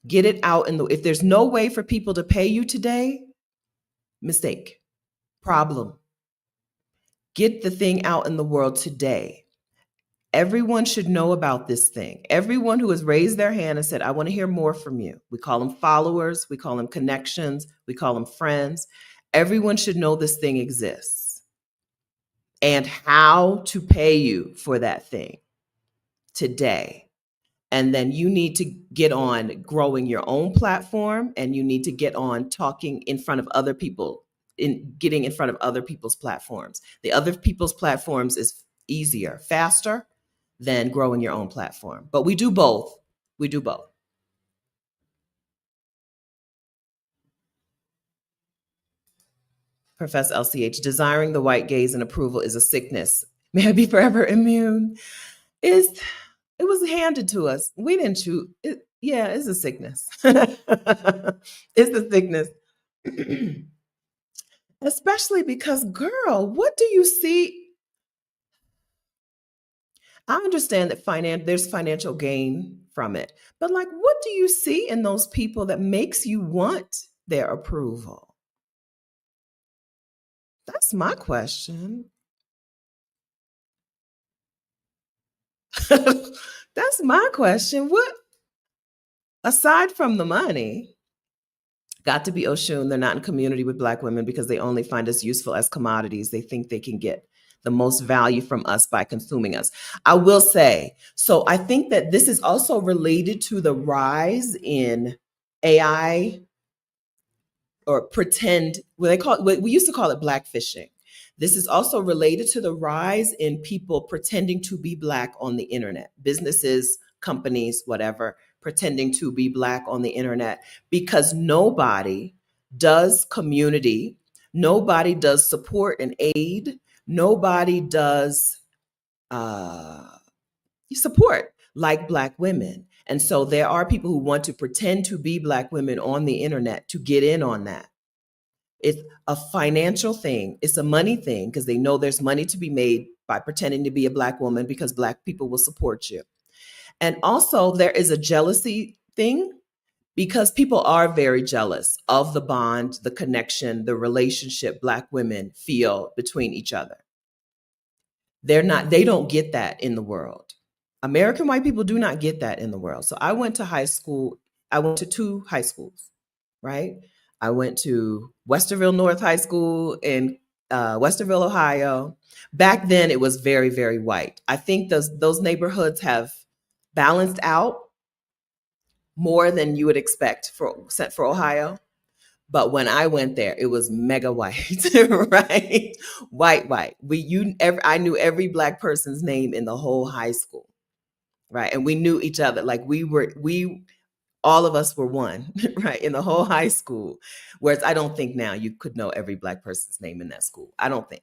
Get it out if there's no way for people to pay you today, mistake, problem. Get the thing out in the world today. Everyone should know about this thing. Everyone who has raised their hand and said, I want to hear more from you. We call them followers. We call them connections. We call them friends. Everyone should know this thing exists and how to pay you for that thing today. And then you need to get on growing your own platform, and you need to get on talking in front of other people, in getting in front of other people's platforms. The other people's platforms is easier, faster than growing your own platform. But we do both. We do both. Professor LCH, desiring the white gaze and approval is a sickness. May I be forever immune? Is It was handed to us. We didn't choose it. Yeah, it's a sickness. It's a sickness. Especially because, girl, what do you see? I understand that there's financial gain from it, but like, what do you see in those people that makes you want their approval? That's my question. That's my question. What, aside from the money, got to be Oshun, they're not in community with Black women because they only find us useful as commodities. They think they can get the most value from us by consuming us. I will say, so I think that this is also related to the rise in AI, or pretend, well, they call it, we used to call it blackfishing. This is also related to the rise in people pretending to be Black on the internet, businesses, companies, whatever, pretending to be Black on the internet, because nobody does community, nobody does support and aid, nobody does support like Black women. And so there are people who want to pretend to be Black women on the internet to get in on that. It's a financial thing. It's a money thing because they know there's money to be made by pretending to be a Black woman because Black people will support you. And also there is a jealousy thing because people are very jealous of the bond, the connection, the relationship Black women feel between each other. They don't get that in the world. American white people do not get that in the world. So I went to high school. I went to two high schools, right? I went to Westerville North High School in Westerville, Ohio. Back then, it was very, very white. I think those neighborhoods have balanced out more than you would expect for Ohio. But when I went there, it was mega white, right? White. I knew every Black person's name in the whole high school, right? And we knew each other. Like all of us were one, right, in the whole high school. Whereas I don't think now you could know every Black person's name in that school. I don't think.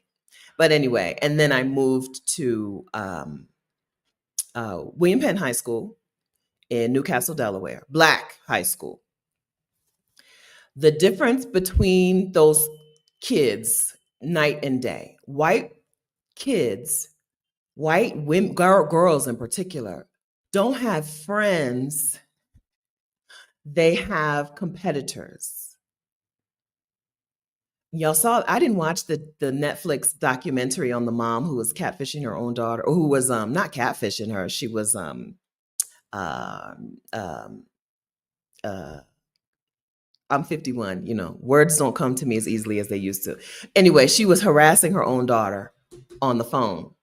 But anyway, and then I moved to William Penn High School in Newcastle, Delaware, Black high school. The difference between those kids, night and day. White kids, white women, girls in particular, don't have friends. They have competitors. Y'all saw, I didn't watch the Netflix documentary on the mom who was catfishing her own daughter, or who was not catfishing her. She was I'm 51, words don't come to me as easily as they used to. Anyway, she was harassing her own daughter on the phone.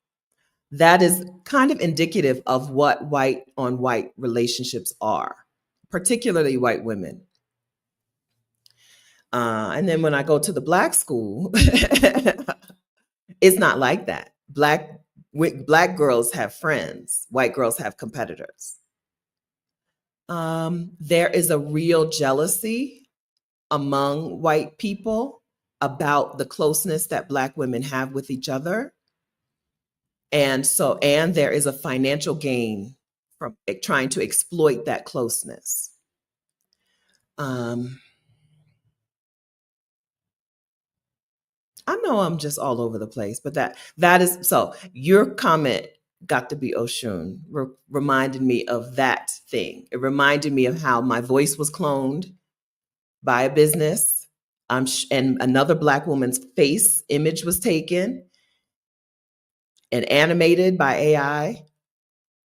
That is kind of indicative of what white on white relationships are, particularly white women. And then when I go to the Black school, it's not like that. Black girls have friends, white girls have competitors. There is a real jealousy among white people about the closeness that Black women have with each other. And there is a financial gain from trying to exploit that closeness. I know I'm just all over the place, but that is, so your comment, got to be Oshun, reminded me of that thing. It reminded me of how my voice was cloned by a business, and another Black woman's face image was taken and animated by AI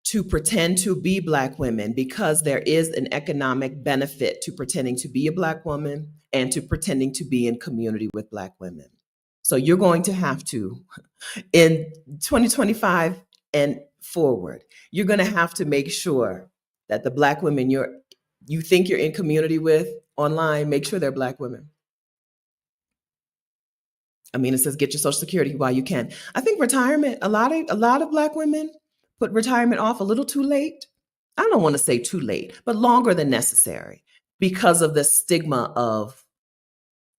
to pretend to be Black women, because there is an economic benefit to pretending to be a Black woman and to pretending to be in community with Black women. So you're going to have to, in 2025 and forward, you're going to have to make sure that the Black women you think you're in community with online, make sure they're Black women. I mean, it says get your Social Security while you can. I think retirement, a lot of Black women put retirement off a little too late. I don't want to say too late, but longer than necessary because of the stigma of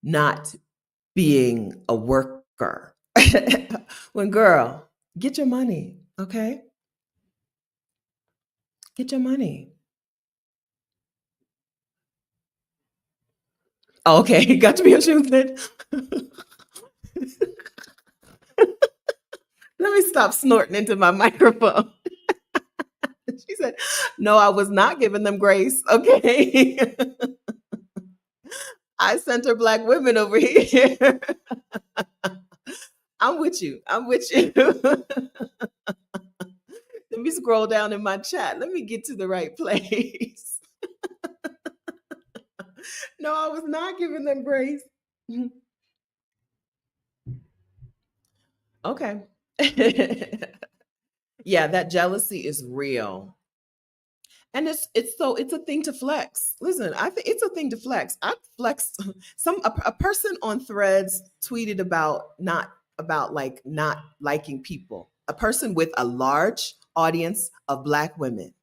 not being a worker. When girl, get your money, okay? Get your money. Okay, got to be a shoe then. Let me stop snorting into my microphone. She said, no, I was not giving them grace. Okay. I sent her Black women over here. I'm with you. I'm with you. Let me scroll down in my chat. Let me get to the right place. No, I was not giving them grace. Okay. Yeah, that jealousy is real. And it's a thing to flex. Listen, I think it's a thing to flex. I flexed a person on Threads tweeted about like not liking people. A person with a large audience of Black women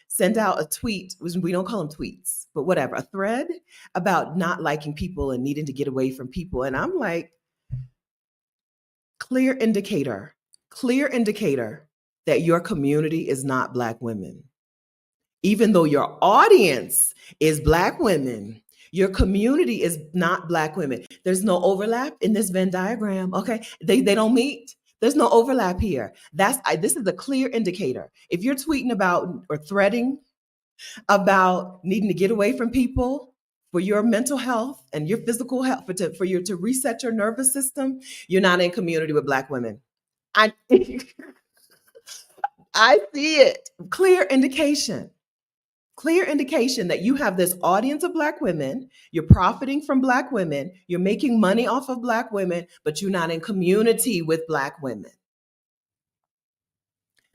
sent out a tweet. We don't call them tweets, but whatever, a thread about not liking people and needing to get away from people. And I'm like, clear indicator, clear indicator that your community is not Black women. Even though your audience is Black women, your community is not Black women. There's no overlap in this Venn diagram. Okay, they don't meet. There's no overlap here. This is a clear indicator. If you're tweeting about or threading about needing to get away from people for your mental health and your physical health, for you to reset your nervous system, you're not in community with Black women. I I see it. Clear indication that you have this audience of Black women, you're profiting from Black women, you're making money off of Black women, but you're not in community with Black women.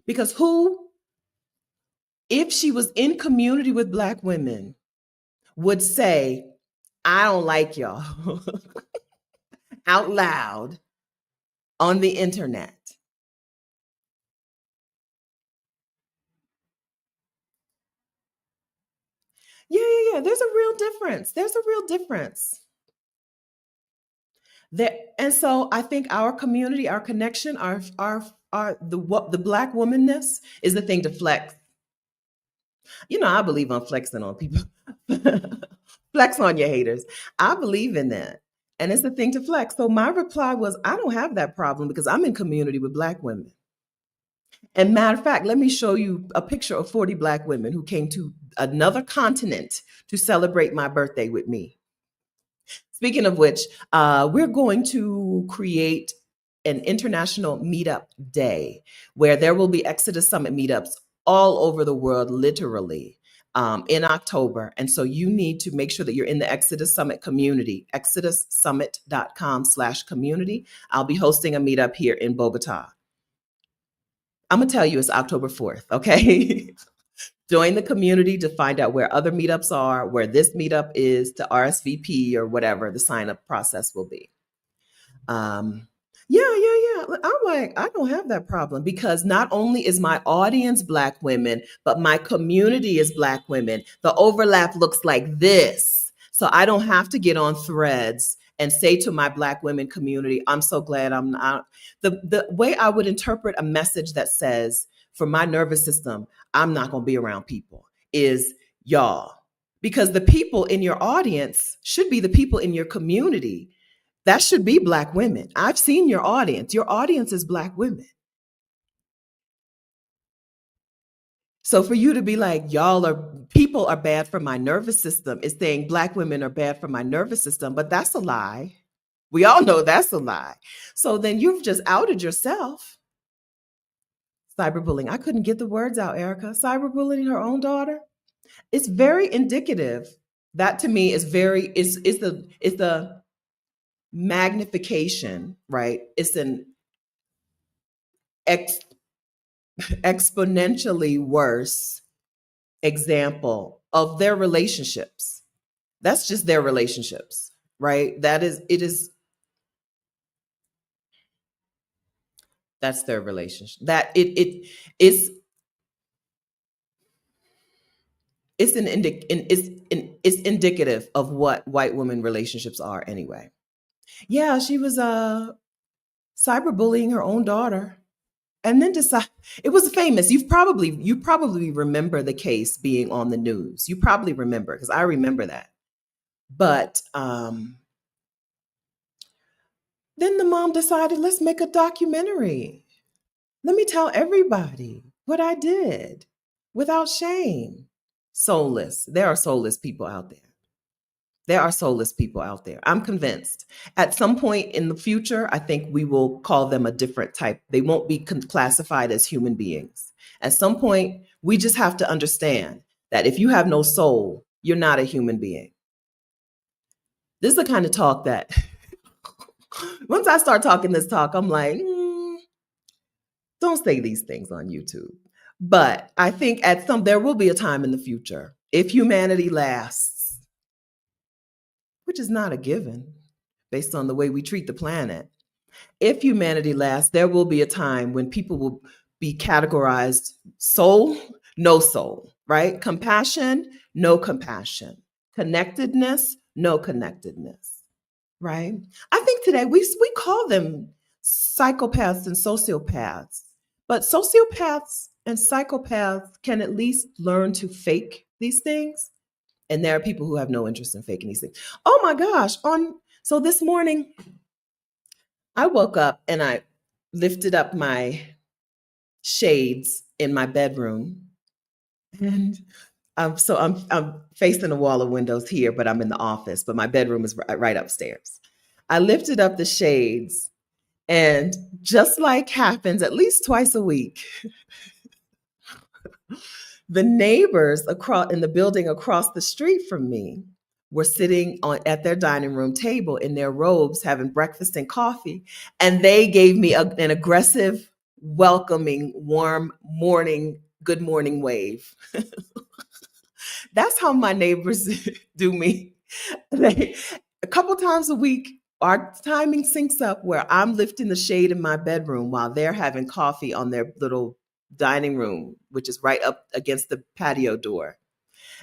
Because if she was in community with Black women, would say, I don't like y'all out loud on the internet? Yeah. There's a real difference. There's a real difference. And so I think our community, our connection, the Black womanness is the thing to flex. I believe on flexing on people. Flex on your haters. I believe in that. And it's the thing to flex. So my reply was, I don't have that problem because I'm in community with Black women. And matter of fact, let me show you a picture of 40 Black women who came to another continent to celebrate my birthday with me. Speaking of which, we're going to create an international meetup day where there will be Exodus Summit meetups all over the world, literally, in October. And so you need to make sure that you're in the Exodus Summit community, exodussummit.com/community. I'll be hosting a meetup here in Bogota. I'm going to tell you it's October 4th, okay? Join the community to find out where other meetups are, where this meetup is, to RSVP or whatever the sign up process will be. Yeah. I'm like, I don't have that problem because not only is my audience Black women, but my community is Black women. The overlap looks like this. So I don't have to get on Threads and say to my Black women community, I'm so glad I'm not. The way I would interpret a message that says, for my nervous system, I'm not going to be around people is y'all. Because the people in your audience should be the people in your community. That should be Black women. I've seen your audience. Your audience is Black women. So for you to be like, people are bad for my nervous system, is saying Black women are bad for my nervous system, but that's a lie. We all know that's a lie. So then you've just outed yourself. Cyberbullying. I couldn't get the words out, Erica. Cyberbullying her own daughter. It's very indicative. That to me is the magnification, right? It's an exponentially worse example of their relationships. That's just their relationships, right? That's their relationship. That is it's indicative of what white women relationships are anyway. Yeah, she was cyberbullying her own daughter, and then decide it was famous. You probably remember the case being on the news. You probably remember because I remember that. But then the mom decided, let's make a documentary. Let me tell everybody what I did without shame. Soulless. There are soulless people out there. There are soulless people out there. I'm convinced. At some point in the future, I think we will call them a different type. They won't be classified as human beings. At some point, we just have to understand that if you have no soul, you're not a human being. This is the kind of talk that once I start talking this talk, I'm like, don't say these things on YouTube. But I think there will be a time in the future, if humanity lasts, which is not a given based on the way we treat the planet. If humanity lasts, there will be a time when people will be categorized soul, no soul, right? Compassion, no compassion. Connectedness, no connectedness, right? I think today we call them psychopaths and sociopaths, but sociopaths and psychopaths can at least learn to fake these things. And there are people who have no interest in faking these things. Oh my gosh. So this morning, I woke up and I lifted up my shades in my bedroom. And I'm facing a wall of windows here, but I'm in the office, but my bedroom is right upstairs. I lifted up the shades, and just like happens at least twice a week, the neighbors in the building across the street from me were sitting at their dining room table in their robes, having breakfast and coffee, and they gave me an aggressive, welcoming, warm morning, good morning wave. That's how my neighbors do me. A couple times a week, our timing syncs up where I'm lifting the shade in my bedroom while they're having coffee on their little dining room, which is right up against the patio door.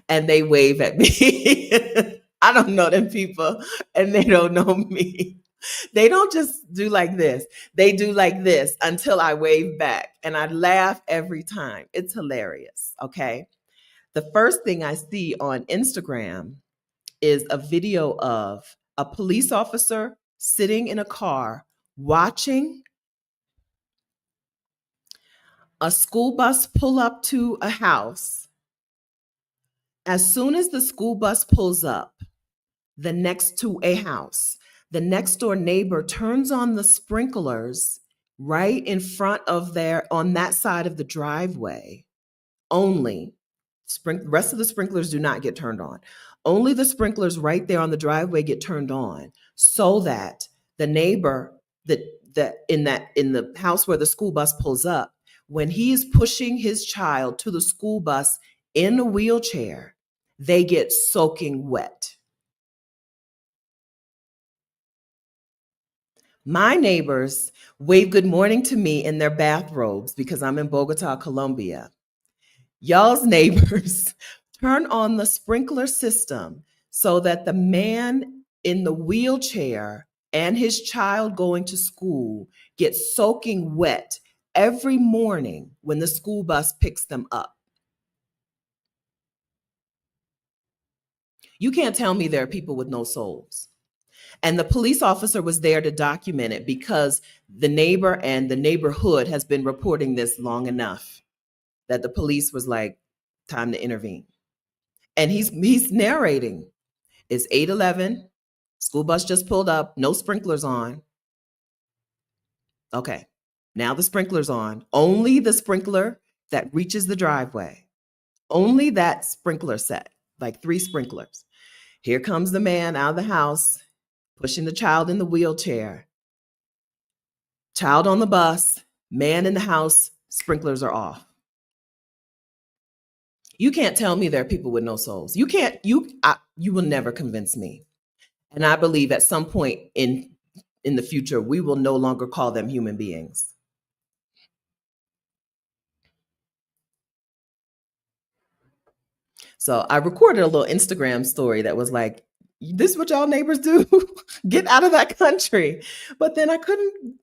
And they wave at me. I don't know them people, and they don't know me. They don't just do like this. They do like this until I wave back. And I laugh every time. It's hilarious. Okay. The first thing I see on Instagram is a video of a police officer sitting in a car watching a school bus pull up to a house. As soon as the school bus pulls up next to a house, the next door neighbor turns on the sprinklers right in front of on that side of the driveway only. Rest of the sprinklers do not get turned on. Only the sprinklers right there on the driveway get turned on, so that the neighbor that in the house where the school bus pulls up, when he's pushing his child to the school bus in a wheelchair, they get soaking wet. My neighbors wave good morning to me in their bathrobes because I'm in Bogota, Colombia. Y'all's neighbors turn on the sprinkler system so that the man in the wheelchair and his child going to school get soaking wet every morning when the school bus picks them up. You can't tell me there are people with no souls. And the police officer was there to document it because the neighbor and the neighborhood has been reporting this long enough that the police was like, time to intervene. And he's narrating. It's 8:11. School bus just pulled up. No sprinklers on. Okay. Now the sprinklers on. Only the sprinkler that reaches the driveway. Only that sprinkler set, like 3 sprinklers. Here comes the man out of the house, pushing the child in the wheelchair. Child on the bus, man in the house, sprinklers are off. You can't tell me there are people with no souls. You can't. You will never convince me. And I believe at some point in the future, we will no longer call them human beings. So I recorded a little Instagram story that was like, this is what y'all neighbors do. Get out of that country. But then I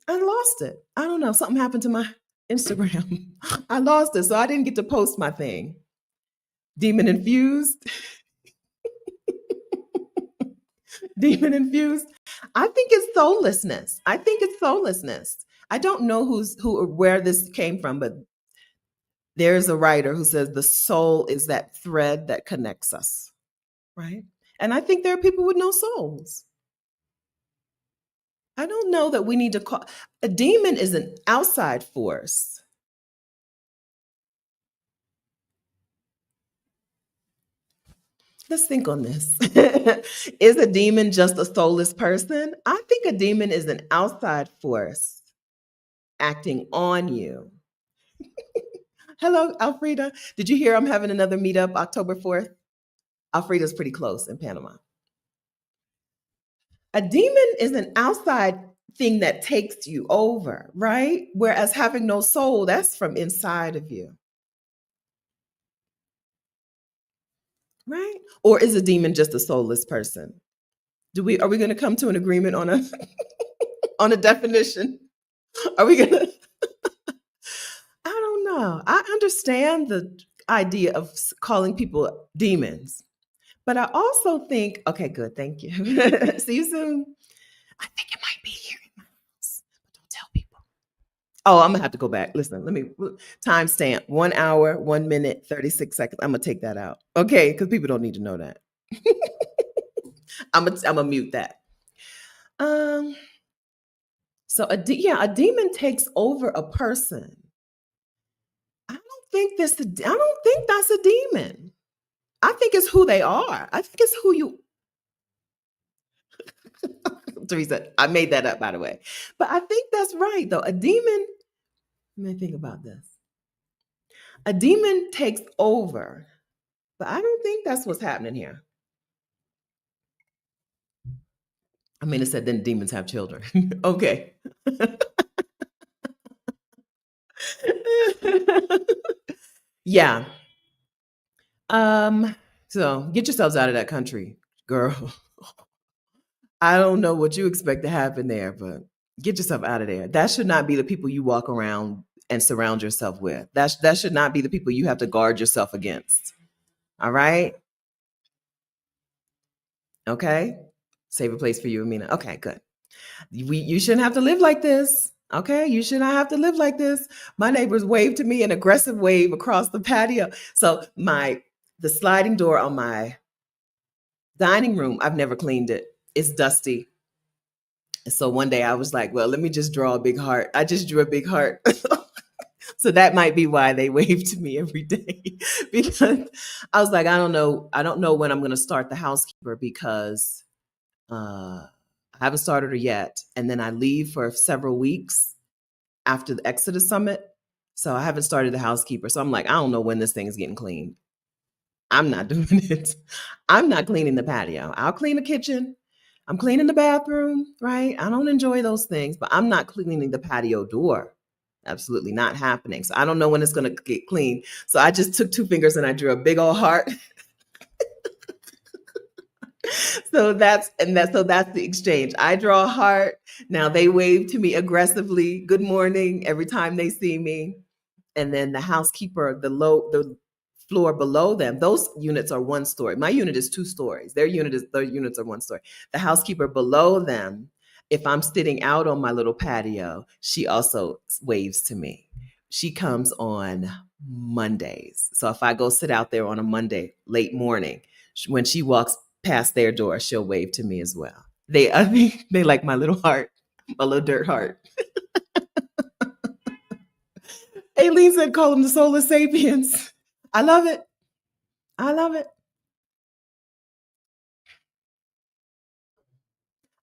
lost it. I don't know. Something happened to my Instagram. I lost it. So I didn't get to post my thing. Demon infused. Demon infused. I think it's soullessness. I think it's soullessness. I don't know who or where this came from, but there's a writer who says the soul is that thread that connects us, right? And I think there are people with no souls. I don't know that we need to call a demon is an outside force. Let's think on this. Is a demon just a soulless person? I think a demon is an outside force acting on you. Hello, Alfreda. Did you hear I'm having another meetup October 4th? Alfreda's pretty close in Panama. A demon is an outside thing that takes you over, right? Whereas having no soul, that's from inside of you. Right? Or is a demon just a soulless person? Are we going to come to an agreement on a on a definition? Are we going to I don't know. I understand the idea of calling people demons. But I also think, okay, good, thank you. See you soon. I think it might be here in my house, but don't tell people. Oh, I'm gonna have to go back. Listen, let me timestamp 1 hour, 1 minute, 36 seconds. I'm gonna take that out. Okay, because people don't need to know that. I'm gonna mute that. So a demon takes over a person. I don't think that's a demon. I think it's who they are. I think it's who you Teresa, I made that up, by the way. But I think that's right, though. A demon, let me think about this. A demon takes over, but I don't think that's what's happening here. I mean, it said then demons have children. Okay. Yeah. So get yourselves out of that country, girl. I don't know what you expect to happen there, but get yourself out of there. That should not be the people you walk around and surround yourself with. That should not be the people you have to guard yourself against. All right? Okay? Save a place for you, Amina. Okay, good. You shouldn't have to live like this. Okay, you should not have to live like this. My neighbors waved to me an aggressive wave across the patio. So the sliding door on my dining room, I've never cleaned it. It's dusty. So one day I was like, well, let me just draw a big heart. I just drew a big heart. So that might be why they wave to me every day. Because I was like, I don't know when I'm going to start the housekeeper because I haven't started her yet. And then I leave for several weeks after the Exodus Summit. So I haven't started the housekeeper. So I'm like, I don't know when this thing is getting cleaned. I'm not doing it. I'm not cleaning the patio. I'll clean the kitchen. I'm cleaning the bathroom, right? I don't enjoy those things, but I'm not cleaning the patio door. Absolutely not happening. So I don't know when it's going to get clean. So I just took 2 fingers and I drew a big old heart. So that's the exchange. I draw a heart. Now they wave to me aggressively, good morning, every time they see me. And then the housekeeper, the floor below them, those units are 1 story. My unit is 2 stories. Their units are 1 story. The housekeeper below them, if I'm sitting out on my little patio, she also waves to me. She comes on Mondays. So if I go sit out there on a Monday, late morning, when she walks past their door, she'll wave to me as well. They like my little heart, my little dirt heart. Aileen said, call them the soulless sapiens. I love it. I love it.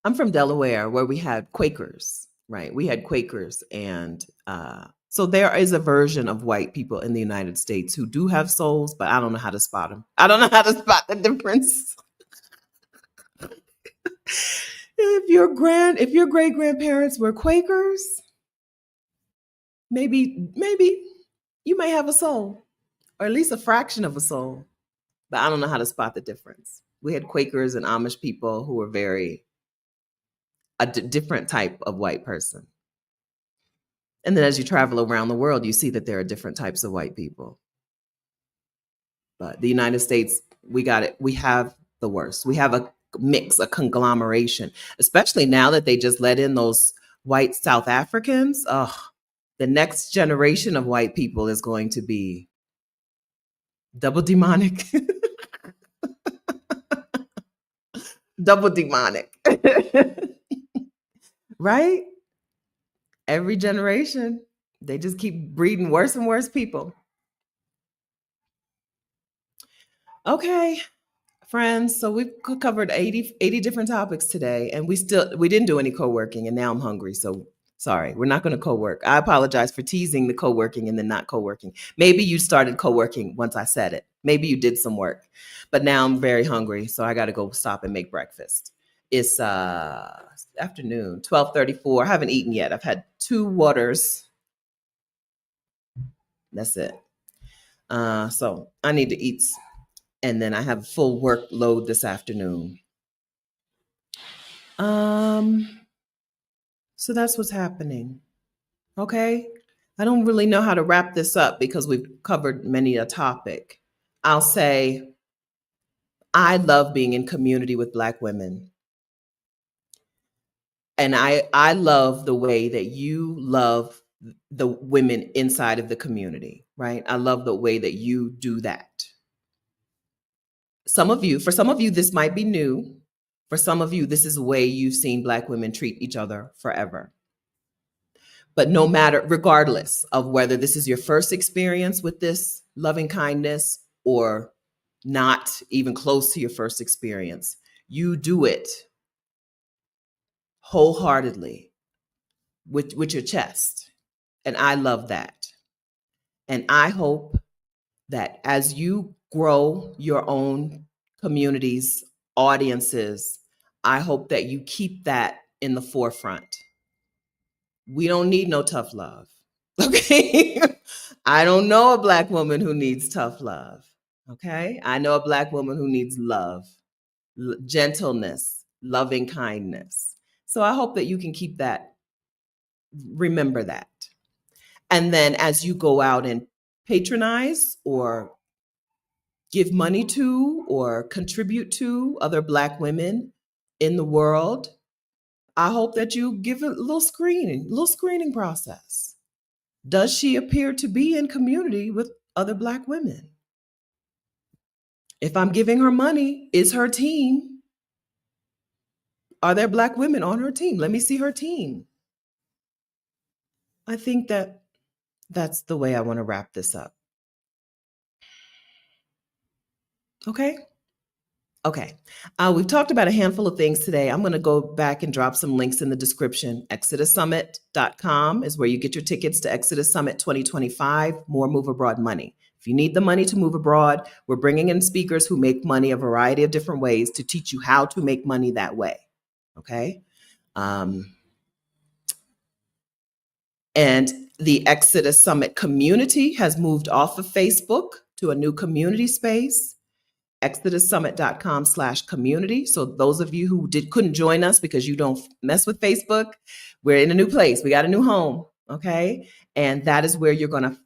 I'm from Delaware, where we had Quakers, right? We had Quakers, and So there is a version of white people in the United States who do have souls, but I don't know how to spot them. I don't know how to spot the difference. If your great grandparents were Quakers, maybe you may have a soul, or at least a fraction of a soul. But I don't know how to spot the difference. We had Quakers and Amish people who were a different type of white person. And then as you travel around the world, you see that there are different types of white people. But the United States, we got it. We have the worst. We have a mix, a conglomeration, especially now that they just let in those white South Africans. Oh, the next generation of white people is going to be double demonic. Double demonic. Right? Every generation, they just keep breeding worse and worse people. Okay, friends, so we've covered 80 different topics today, and we didn't do any co-working, and now I'm hungry, so sorry, we're not going to co-work. I apologize for teasing the co-working and then not co-working. Maybe you started co-working once I said it. Maybe you did some work, but now I'm very hungry, so I got to go stop and make breakfast. It's afternoon, 12:34. I haven't eaten yet. I've had 2 waters. That's it. So I need to eat, and then I have a full workload this afternoon. So that's what's happening. Okay. I don't really know how to wrap this up because we've covered many a topic. I'll say I love being in community with Black women. And I love the way that you love the women inside of the community, right? I love the way that you do that. For some of you, this might be new. For some of you, this is the way you've seen Black women treat each other forever. But no matter, regardless of whether this is your first experience with this loving kindness or not even close to your first experience, you do it wholeheartedly with your chest. And I love that. And I hope that as you grow your own communities, audiences, I hope that you keep that in the forefront. We don't need no tough love. Okay. I don't know a Black woman who needs tough love. Okay. I know a Black woman who needs love, gentleness, loving kindness. So I hope that you can keep that, remember that. And then as you go out and patronize or give money to or contribute to other Black women in the world, I hope that you give a little screening process. Does she appear to be in community with other Black women? If I'm giving her money, is her team? Are there Black women on her team? Let me see her team. I think that that's the way I want to wrap this up. Okay. Okay. We've talked about a handful of things today. I'm going to go back and drop some links in the description. ExodusSummit.com is where you get your tickets to Exodus Summit 2025, More Move Abroad Money. If you need the money to move abroad, we're bringing in speakers who make money a variety of different ways to teach you how to make money that way. Okay. And the Exodus Summit community has moved off of Facebook to a new community space. ExodusSummit.com/community. So those of you who couldn't join us because you don't mess with Facebook, we're in a new place. We got a new home. Okay. And that is where you're going to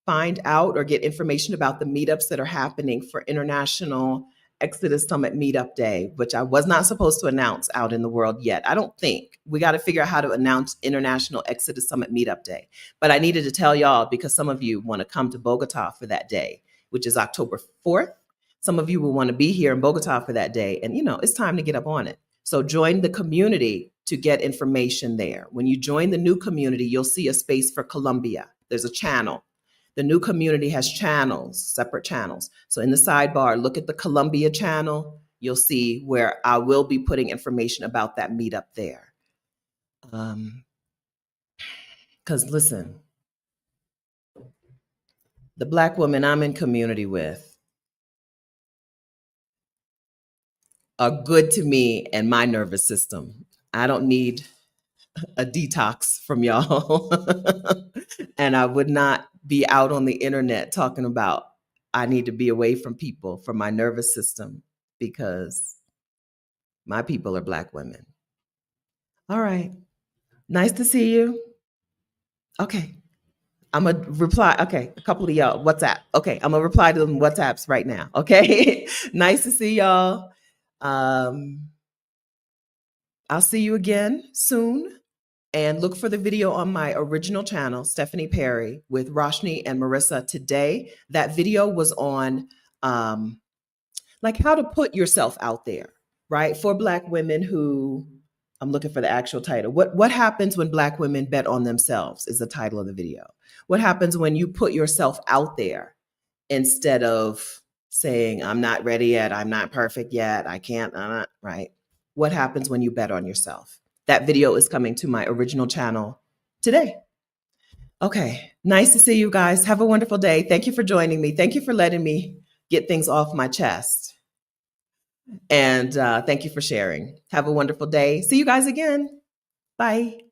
find out or get information about the meetups that are happening for International Exodus Summit Meetup Day, which I was not supposed to announce out in the world yet. I don't think. We got to figure out how to announce International Exodus Summit Meetup Day. But I needed to tell y'all because some of you want to come to Bogota for that day, which is October 4th. Some of you will want to be here in Bogota for that day. And, it's time to get up on it. So join the community to get information there. When you join the new community, you'll see a space for Colombia. There's a channel. The new community has channels, separate channels. So in the sidebar, look at the Colombia channel. You'll see where I will be putting information about that meetup there. Because listen, The Black women I'm in community with are good to me and my nervous system. I don't need a detox from y'all. And I would not be out on the internet talking about I need to be away from people for my nervous system because my people are Black women. All right. Nice to see you. Okay. I'm going to reply. Okay. A couple of y'all, WhatsApp. Okay. I'm going to reply to them WhatsApps right now. Okay. Nice to see y'all. I'll see you again soon. And look for the video on my original channel, Stephanie Perry, with Roshni and Marissa today. That video was on like how to put yourself out there, right? For Black women who, I'm looking for the actual title. What happens when Black women bet on themselves is the title of the video. What happens when you put yourself out there instead of saying, I'm not ready yet, I'm not perfect yet, I can't, right? What happens when you bet on yourself? That video is coming to my original channel today. Okay, nice to see you guys. Have a wonderful day. Thank you for joining me. Thank you for letting me get things off my chest. And thank you for sharing. Have a wonderful day. See you guys again. Bye.